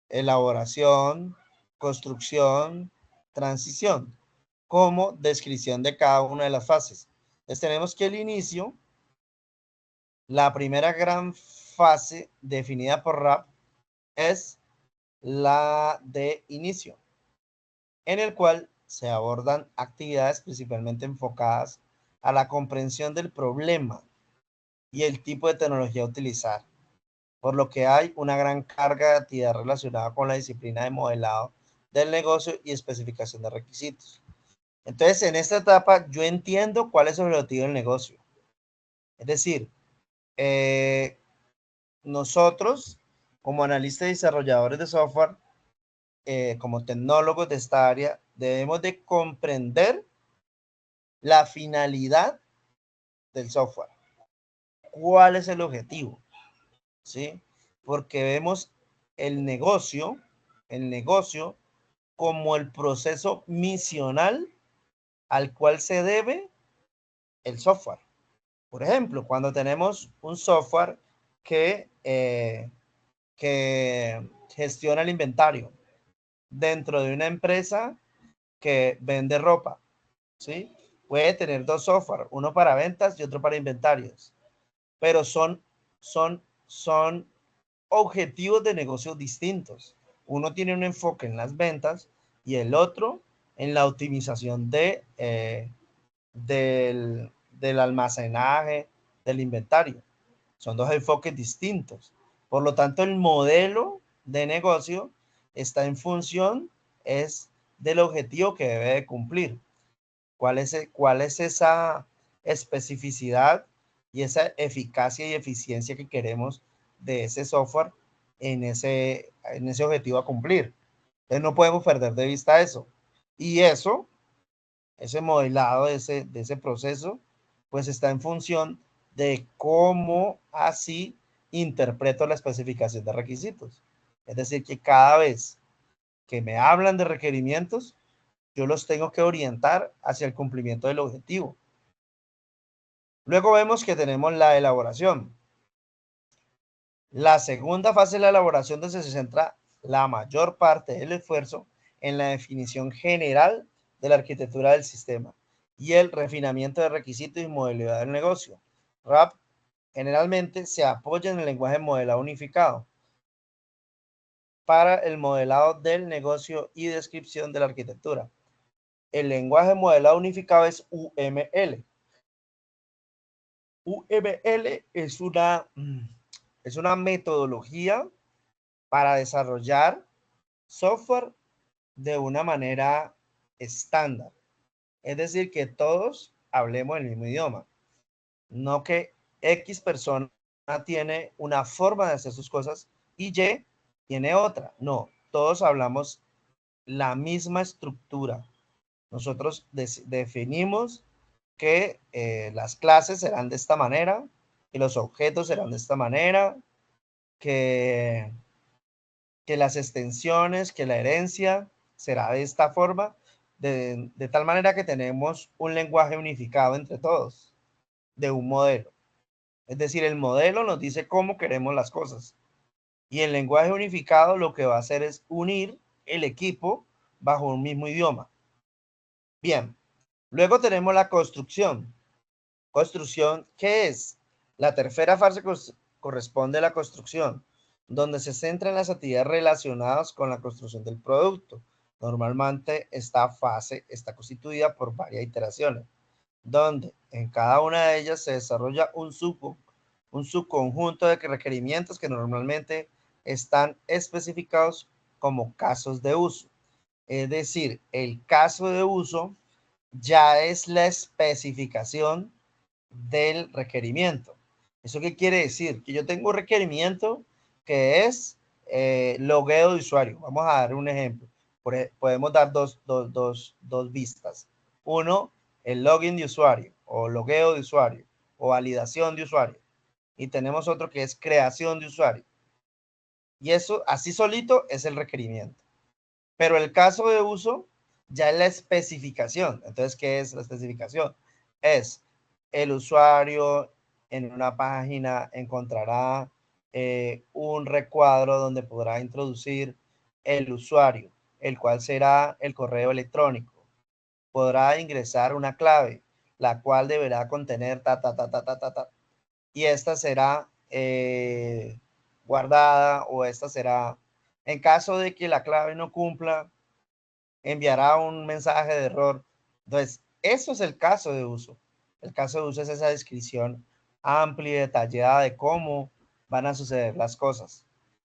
elaboración, construcción, transición, como descripción de cada una de las fases. Entonces tenemos que el inicio, la primera gran fase definida por RAP es la de inicio, en el cual se abordan actividades principalmente enfocadas a la comprensión del problema y el tipo de tecnología a utilizar, por lo que hay una gran carga de actividad relacionada con la disciplina de modelado del negocio y especificación de requisitos. Entonces, en esta etapa yo entiendo cuál es el objetivo del negocio. Es decir, nosotros como analistas y desarrolladores de software, como tecnólogos de esta área, debemos de comprender la finalidad del software. ¿Cuál es el objetivo? ¿Sí? Porque vemos el negocio como el proceso misional al cual se debe el software. Por ejemplo, cuando tenemos un software que gestiona el inventario dentro de una empresa que vende ropa, ¿sí? Puede tener dos software, uno para ventas y otro para inventarios, pero son objetivos de negocios distintos. Uno tiene un enfoque en las ventas y el otro en la optimización del almacenaje, del inventario. Son dos enfoques distintos. Por lo tanto, el modelo de negocio está en función es del objetivo que debe de cumplir. ¿Cuál es esa especificidad y esa eficacia y eficiencia que queremos de ese software en ese objetivo a cumplir? Entonces no podemos perder de vista eso. Y eso, ese modelado de ese proceso, pues está en función de cómo así interpreto la especificación de requisitos. Es decir, que cada vez que me hablan de requerimientos, yo los tengo que orientar hacia el cumplimiento del objetivo. Luego vemos que tenemos la elaboración. La segunda fase de la elaboración, donde se centra la mayor parte del esfuerzo en la definición general de la arquitectura del sistema y el refinamiento de requisitos y modalidad del negocio. RAP generalmente se apoya en el lenguaje modelado unificado para el modelado del negocio y descripción de la arquitectura. El lenguaje modelado unificado es UML. UML es una metodología para desarrollar software de una manera estándar. Es decir, que todos hablemos el mismo idioma. No que X persona tiene una forma de hacer sus cosas y Y tiene otra. No, todos hablamos la misma estructura. Nosotros definimos que las clases serán de esta manera, que los objetos serán de esta manera, que las extensiones, que la herencia será de esta forma, de tal manera que tenemos un lenguaje unificado entre todos, de un modelo. Es decir, el modelo nos dice cómo queremos las cosas. Y el lenguaje unificado lo que va a hacer es unir el equipo bajo un mismo idioma. Bien, luego tenemos la construcción. Construcción, ¿qué es? La tercera fase corresponde a la construcción, donde se centra en las actividades relacionadas con la construcción del producto, Normalmente esta fase está constituida por varias iteraciones, donde en cada una de ellas se desarrolla un subconjunto de requerimientos que normalmente están especificados como casos de uso. Es decir, el caso de uso ya es la especificación del requerimiento. ¿Eso qué quiere decir? Que yo tengo un requerimiento que es logueo de usuario. Vamos a dar un ejemplo. Podemos dar dos vistas. Uno, el login de usuario o logueo de usuario o validación de usuario. Y tenemos otro que es creación de usuario. Y eso así solito es el requerimiento. Pero el caso de uso ya es la especificación. Entonces, ¿qué es la especificación? Es el usuario en una página encontrará un recuadro donde podrá introducir el usuario, el cual será el correo electrónico. Podrá ingresar una clave, la cual deberá contener y esta será guardada o esta será, en caso de que la clave no cumpla, enviará un mensaje de error. Entonces, eso es el caso de uso. El caso de uso es esa descripción amplia y detallada de cómo van a suceder las cosas.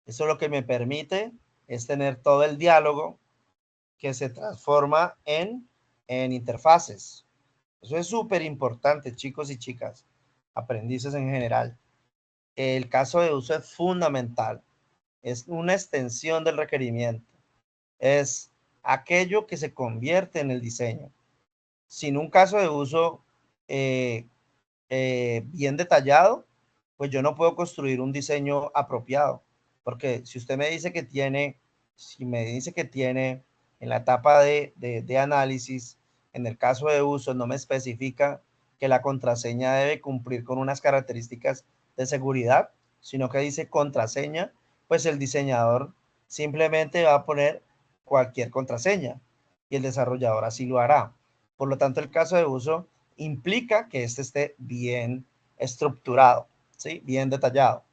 Eso lo que me permite es tener todo el diálogo que se transforma en interfaces. Eso es súper importante, chicos y chicas, aprendices en general. El caso de uso es fundamental. Es una extensión del requerimiento. Es aquello que se convierte en el diseño. Sin un caso de uso bien detallado, pues yo no puedo construir un diseño apropiado. Porque si usted me dice que tiene, si me dice que tiene en la etapa de análisis, en el caso de uso, no me especifica que la contraseña debe cumplir con unas características de seguridad, sino que dice contraseña, pues el diseñador simplemente va a poner cualquier contraseña y el desarrollador así lo hará. Por lo tanto, el caso de uso implica que este esté bien estructurado, ¿sí? Bien detallado.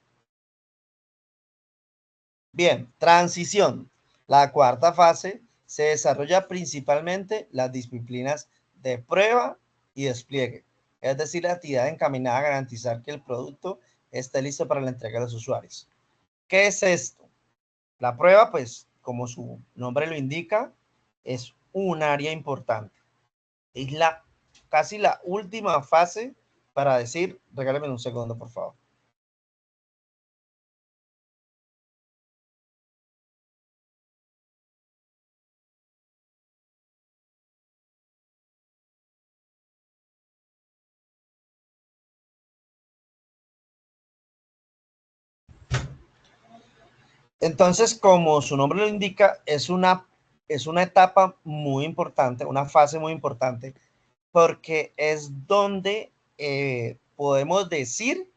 Bien, transición. La cuarta fase se desarrolla principalmente las disciplinas de prueba y despliegue, es decir, la actividad encaminada a garantizar que el producto esté listo para la entrega a los usuarios. ¿Qué es esto? La prueba, pues, como su nombre lo indica, es un área importante. Es casi la última fase para decir, regálame un segundo, por favor. Entonces, como su nombre lo indica, es una etapa muy importante, una fase muy importante, porque es donde podemos decir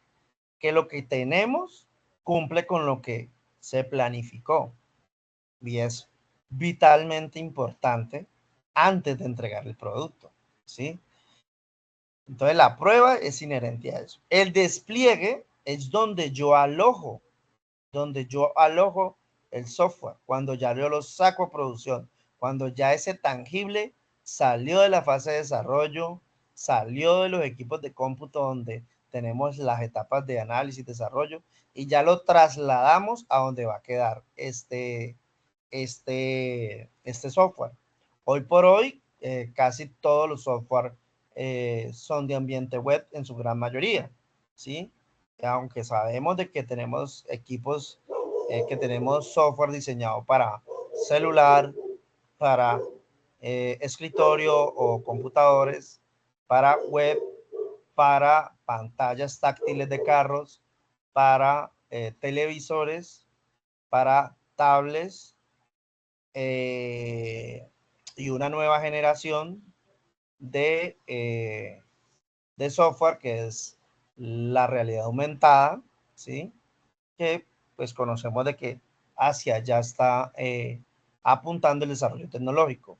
que lo que tenemos cumple con lo que se planificó. Y es vitalmente importante antes de entregar el producto, ¿sí? Entonces, la prueba es inherente a eso. El despliegue es donde yo alojo el software, cuando ya yo lo saco a producción, cuando ya ese tangible salió de la fase de desarrollo, salió de los equipos de cómputo donde tenemos las etapas de análisis, desarrollo, y ya lo trasladamos a donde va a quedar este software. Hoy por hoy, casi todos los software son de ambiente web en su gran mayoría, ¿sí? Aunque sabemos de que tenemos equipos, que tenemos software diseñado para celular, para escritorio o computadores, para web, para pantallas táctiles de carros, para televisores, para tablets y una nueva generación de software que es la realidad aumentada, ¿sí? Que pues conocemos de que hacia allá está apuntando el desarrollo tecnológico,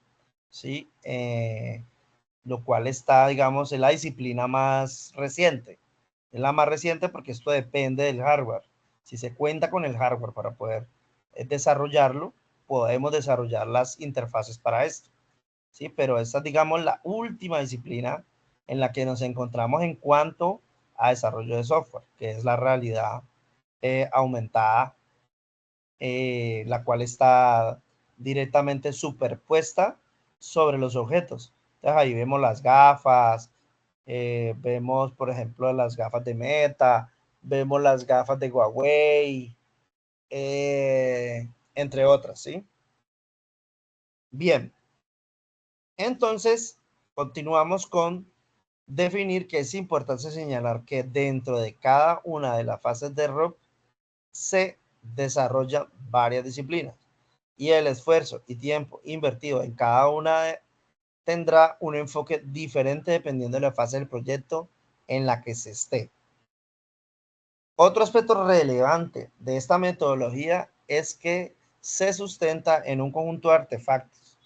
¿sí? Lo cual está, digamos, en la disciplina más reciente. Es la más reciente porque esto depende del hardware. Si se cuenta con el hardware para poder desarrollarlo, podemos desarrollar las interfaces para esto, ¿sí? Pero esta es, digamos, la última disciplina en la que nos encontramos en cuanto a desarrollo de software, que es la realidad aumentada, la cual está directamente superpuesta sobre los objetos. Entonces ahí vemos las gafas, vemos, por ejemplo, las gafas de Meta, vemos las gafas de Huawei, entre otras, ¿sí? Bien, entonces continuamos con definir que es importante señalar que dentro de cada una de las fases de RUP se desarrollan varias disciplinas y el esfuerzo y tiempo invertido en cada una tendrá un enfoque diferente dependiendo de la fase del proyecto en la que se esté. Otro aspecto relevante de esta metodología es que se sustenta en un conjunto de artefactos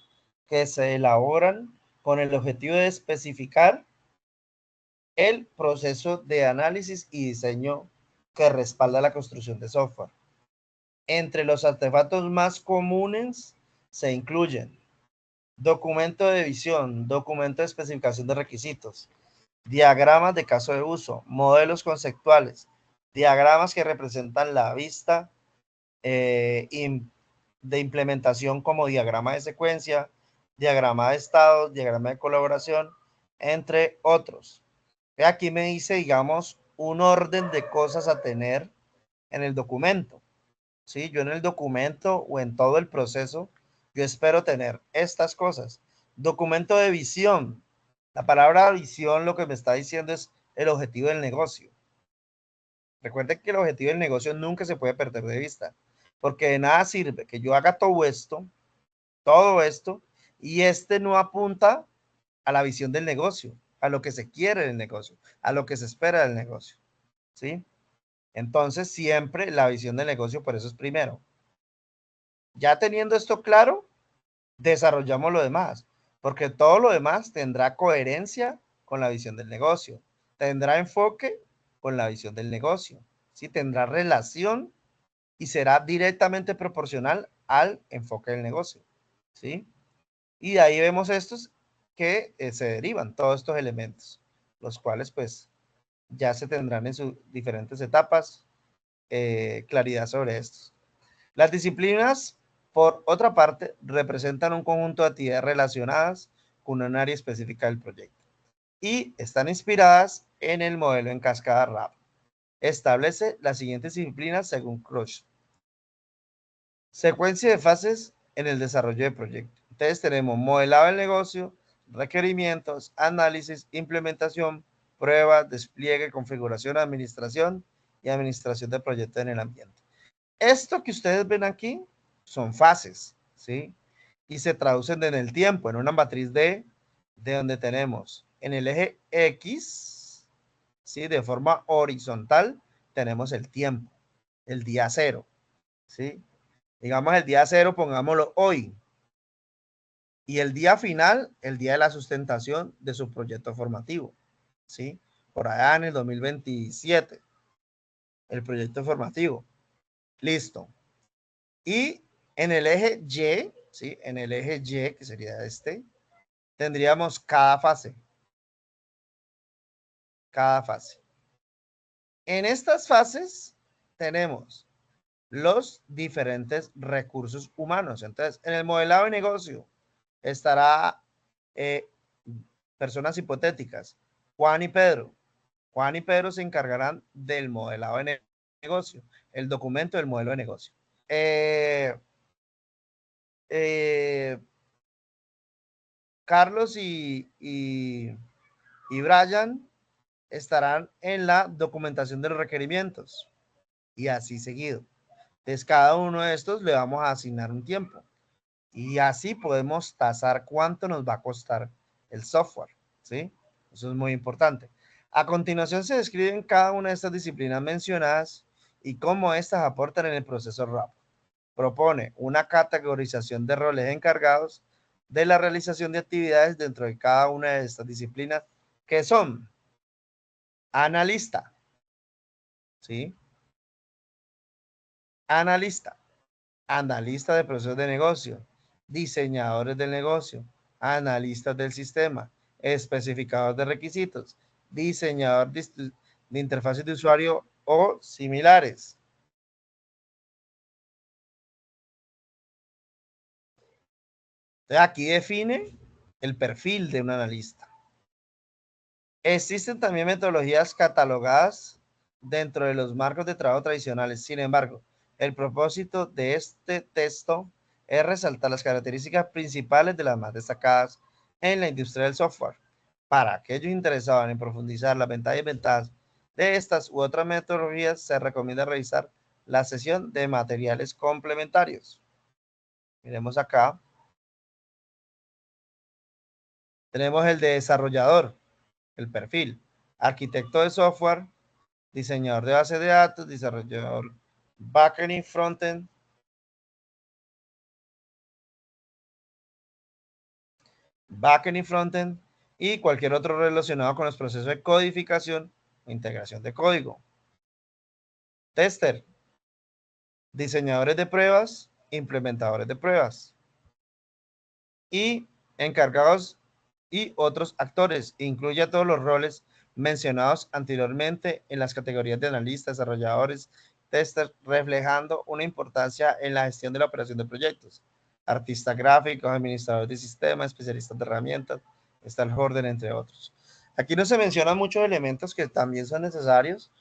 que se elaboran con el objetivo de especificar el proceso de análisis y diseño que respalda la construcción de software. Entre los artefactos más comunes se incluyen documento de visión, documento de especificación de requisitos, diagramas de caso de uso, modelos conceptuales, diagramas que representan la vista de implementación como diagrama de secuencia, diagrama de estados, diagrama de colaboración, entre otros. Aquí me dice, digamos, un orden de cosas a tener en el documento. ¿Sí? Yo en el documento o en todo el proceso, yo espero tener estas cosas. Documento de visión. La palabra visión lo que me está diciendo es el objetivo del negocio. Recuerden que el objetivo del negocio nunca se puede perder de vista, porque de nada sirve que yo haga todo esto, y este no apunta a la visión del negocio, a lo que se quiere del negocio, a lo que se espera del negocio, ¿sí? Entonces, siempre la visión del negocio, por eso es primero. Ya teniendo esto claro, desarrollamos lo demás, porque todo lo demás tendrá coherencia con la visión del negocio, tendrá enfoque con la visión del negocio, ¿sí? Tendrá relación y será directamente proporcional al enfoque del negocio, ¿sí? Y de ahí vemos estos que se derivan, todos estos elementos, los cuales pues ya se tendrán en sus diferentes etapas claridad sobre estos. Las disciplinas, por otra parte, representan un conjunto de actividades relacionadas con un área específica del proyecto y están inspiradas en el modelo en cascada RAP. Establece las siguientes disciplinas según Crush. Secuencia de fases en el desarrollo de proyecto. Entonces tenemos modelado del negocio, requerimientos, análisis, implementación, prueba, despliegue, configuración, administración y administración de proyecto en el ambiente. Esto que ustedes ven aquí son fases, ¿sí? Y se traducen en el tiempo, en una matriz de donde tenemos en el eje X, ¿sí? De forma horizontal, tenemos el tiempo, el día cero, ¿sí? Digamos el día cero, pongámoslo hoy. Y el día final, el día de la sustentación de su proyecto formativo, ¿sí? Por allá en el 2027, el proyecto formativo. Listo. Y en el eje Y, ¿sí? En el eje Y, que sería este, tendríamos cada fase. Cada fase. En estas fases tenemos los diferentes recursos humanos. Entonces, en el modelado de negocio estará personas hipotéticas, Juan y Pedro. Juan y Pedro se encargarán del modelado de negocio, el documento del modelo de negocio. Carlos y Brian estarán en la documentación de los requerimientos y así seguido. Entonces, cada uno de estos le vamos a asignar un tiempo y así podemos tasar cuánto nos va a costar el software, ¿sí? Eso es muy importante. A continuación se describen cada una de estas disciplinas mencionadas y cómo estas aportan en el proceso RAP. Propone una categorización de roles encargados de la realización de actividades dentro de cada una de estas disciplinas, que son analista, ¿sí? Analista, analistas de procesos de negocio, diseñadores del negocio, analistas del sistema, especificadores de requisitos, diseñador de interfaces de usuario o similares. Entonces, aquí define el perfil de un analista. Existen también metodologías catalogadas dentro de los marcos de trabajo tradicionales. Sin embargo, el propósito de este texto es resaltar las características principales de las más destacadas en la industria del software. Para aquellos interesados en profundizar las ventajas y ventajas de estas u otras metodologías, se recomienda revisar la sesión de materiales complementarios. Miremos acá. Tenemos el de desarrollador, el perfil, arquitecto de software, diseñador de base de datos, desarrollador backend y frontend, y cualquier otro relacionado con los procesos de codificación o integración de código. Tester, diseñadores de pruebas, implementadores de pruebas. Y encargados y otros actores. Incluye a todos los roles mencionados anteriormente en las categorías de analistas, desarrolladores, testers, reflejando una importancia en la gestión de la operación de proyectos. Artistas gráficos, administradores de sistemas, especialistas de herramientas, stakeholder, entre otros. Aquí no se mencionan muchos elementos que también son necesarios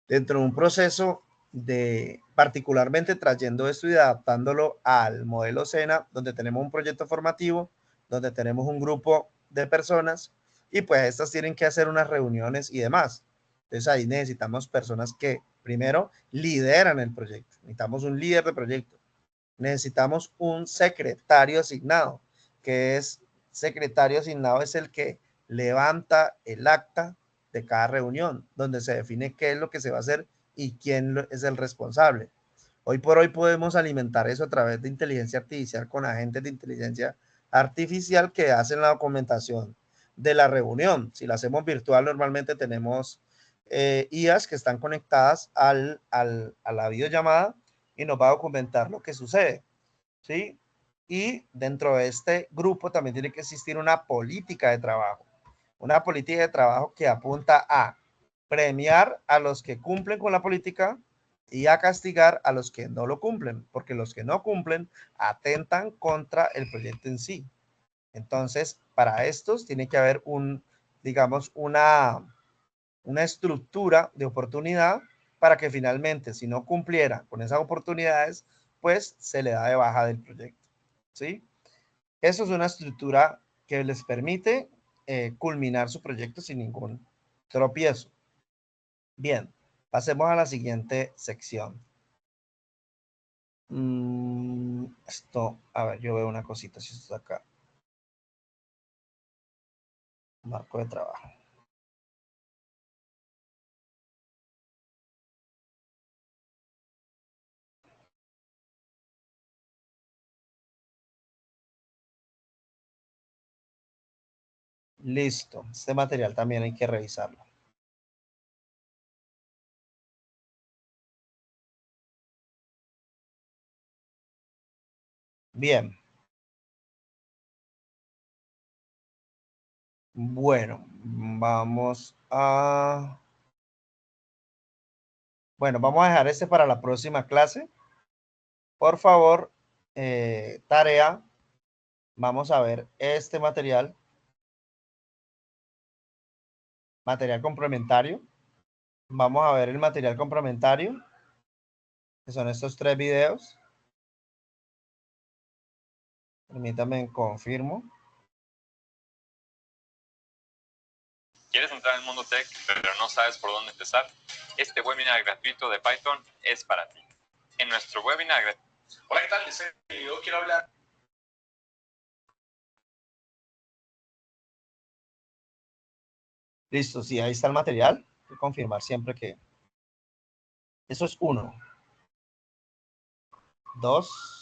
dentro de un proceso de particularmente trayendo esto y adaptándolo al modelo SENA, donde tenemos un proyecto formativo, donde tenemos un grupo de personas y pues estas tienen que hacer unas reuniones y demás. Entonces ahí necesitamos personas que primero lideran el proyecto. Necesitamos un líder de proyecto. Necesitamos un secretario asignado, que es secretario asignado es el que levanta el acta de cada reunión, donde se define qué es lo que se va a hacer y quién es el responsable. Hoy por hoy podemos alimentar eso a través de inteligencia artificial con agentes de inteligencia artificial que hacen la documentación de la reunión. Si la hacemos virtual, normalmente tenemos IAs que están conectadas a la videollamada y nos va a documentar lo que sucede, ¿sí? Y dentro de este grupo también tiene que existir una política de trabajo. Una política de trabajo que apunta a premiar a los que cumplen con la política y a castigar a los que no lo cumplen, porque los que no cumplen atentan contra el proyecto en sí. Entonces, para estos tiene que haber digamos, una estructura de oportunidad para que finalmente, si no cumpliera con esas oportunidades, pues se le da de baja del proyecto, ¿sí? Eso es una estructura que les permite culminar su proyecto sin ningún tropiezo. Bien, pasemos a la siguiente sección. Esto, a ver, yo veo una cosita, si esto está acá. Marco de trabajo. Listo, este material también hay que revisarlo. Bien. Bueno, vamos a dejar este para la próxima clase. Por favor, tarea, vamos a ver este material complementario. Vamos a ver el material complementario, que son estos 3 videos. Permítanme, confirmo. ¿Quieres entrar en el mundo tech, pero no sabes por dónde empezar? Este webinar gratuito de Python es para ti. En nuestro webinar gratuito... Hola, ¿qué tal? Yo quiero hablar... Listo, sí, ahí está el material. Hay que confirmar siempre que... Eso es 1. 2.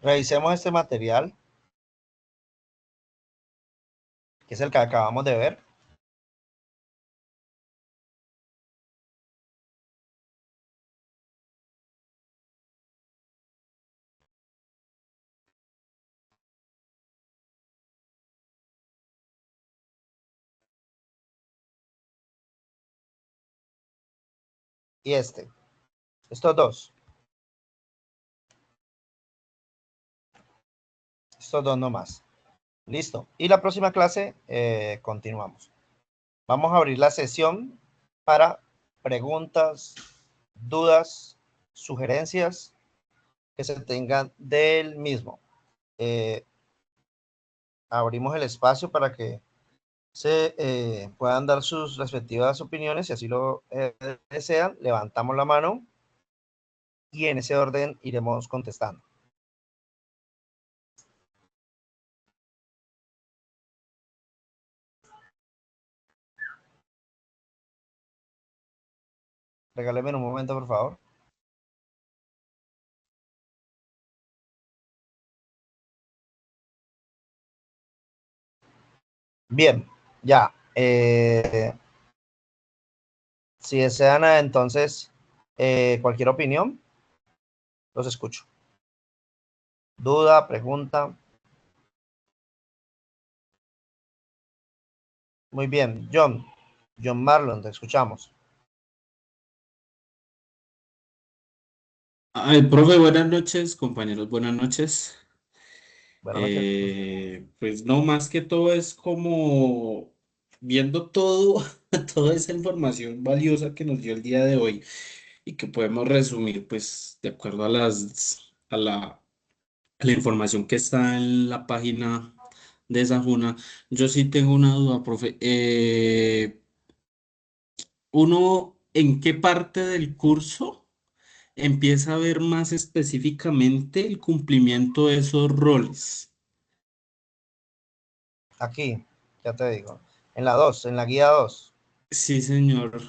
Revisemos este material, que es el que acabamos de ver. Y estos dos. Estos dos nomás. Listo. Y la próxima clase continuamos. Vamos a abrir la sesión para preguntas, dudas, sugerencias que se tengan del mismo. Abrimos el espacio para que se puedan dar sus respectivas opiniones, si así lo desean. Levantamos la mano y en ese orden iremos contestando. Regáleme un momento, por favor. Bien, ya. Si desean entonces cualquier opinión, los escucho. Duda, pregunta. Muy bien, John Marlon, te escuchamos. Ay, profe, buenas noches, compañeros, buenas noches. Buenas noches. Pues no, más que todo es como viendo todo, toda esa información valiosa que nos dio el día de hoy y que podemos resumir, pues, de acuerdo a la información que está en la página de Sajuna. Yo sí tengo una duda, profe. ¿Uno en qué parte del curso empieza a ver más específicamente el cumplimiento de esos roles? Aquí, ya te digo. En la 2, en la guía 2. Sí, señor.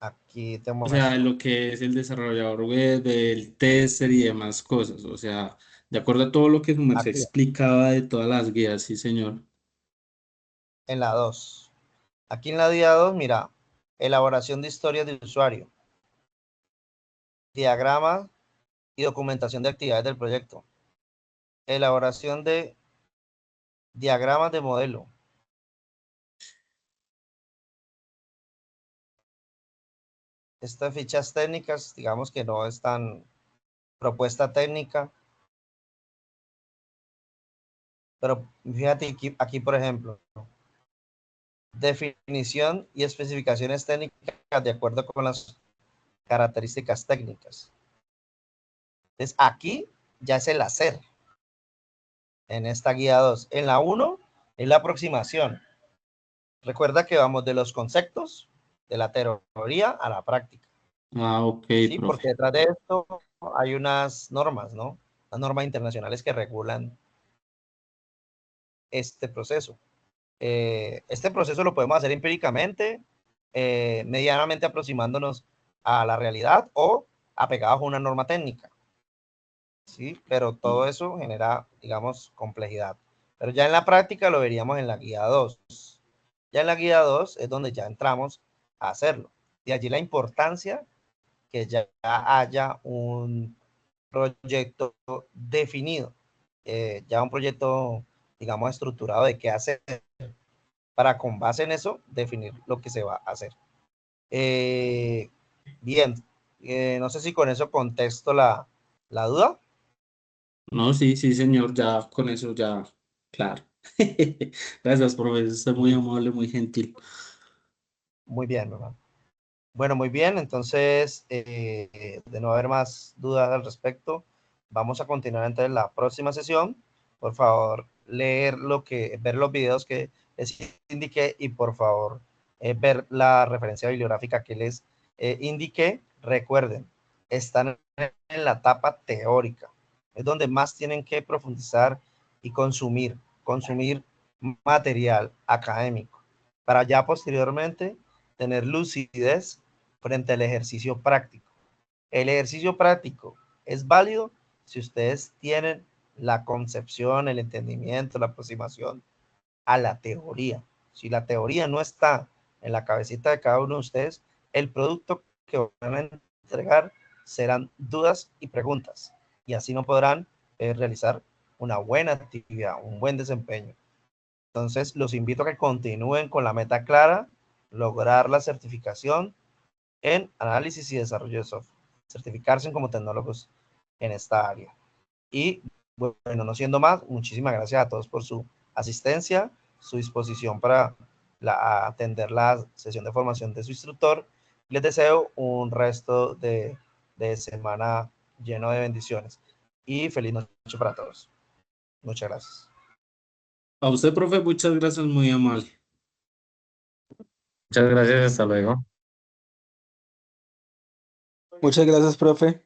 Aquí te O sea, muestro. lo que es el desarrollador web, el tester y demás cosas. O sea, de acuerdo a todo lo que se Aquí, explicaba de todas las guías, sí, señor. en la 2. Aquí en la guía 2, mira, elaboración de historias de usuario, diagrama y documentación de actividades del proyecto, elaboración de diagramas de modelo. Estas fichas técnicas, digamos que no es tan propuesta técnica, pero fíjate aquí por ejemplo, definición y especificaciones técnicas de acuerdo con las características técnicas. Entonces aquí ya es el hacer en esta guía 2. En la 1 es la aproximación. Recuerda que vamos de los conceptos, de la teoría a la práctica. Ah, ok, Sí, porque profe. detrás de esto hay unas normas, ¿no? Las normas internacionales que regulan este proceso. Este proceso lo podemos hacer empíricamente, medianamente aproximándonos a la realidad o apegados a una norma técnica. Sí, pero todo eso genera, digamos, complejidad. Pero ya en la práctica lo veríamos en la guía 2. Ya en la guía 2 es donde ya entramos a hacerlo. De allí la importancia que ya haya un proyecto definido, ya un proyecto, digamos, estructurado de qué hacer, para con base en eso definir lo que se va a hacer. Bien, no sé si con eso contesto la duda. No, sí, sí, señor, ya con eso ya, claro. Gracias, profe, usted es muy amable, muy gentil. Muy bien, ¿verdad? Bueno, muy bien. Entonces, de no haber más dudas al respecto, vamos a continuar entonces la próxima sesión. Por favor, ver los videos que les indiqué y por favor, ver la referencia bibliográfica que les indiqué. Recuerden, están en la etapa teórica. Es donde más tienen que profundizar y consumir material académico para ya posteriormente tener lucidez frente al ejercicio práctico. El ejercicio práctico es válido si ustedes tienen la concepción, el entendimiento, la aproximación a la teoría. Si la teoría no está en la cabecita de cada uno de ustedes, el producto que van a entregar serán dudas y preguntas, y así no podrán realizar una buena actividad, un buen desempeño. Entonces, los invito a que continúen con la meta clara, lograr la certificación en análisis y desarrollo de software, certificarse como tecnólogos en esta área. Y bueno, no siendo más, muchísimas gracias a todos por su asistencia, su disposición para atender la sesión de formación de su instructor. Les deseo un resto de semana lleno de bendiciones y feliz noche para todos. Muchas gracias. A usted, profe, muchas gracias, muy amable. Muchas gracias, hasta luego. Muchas gracias, profe.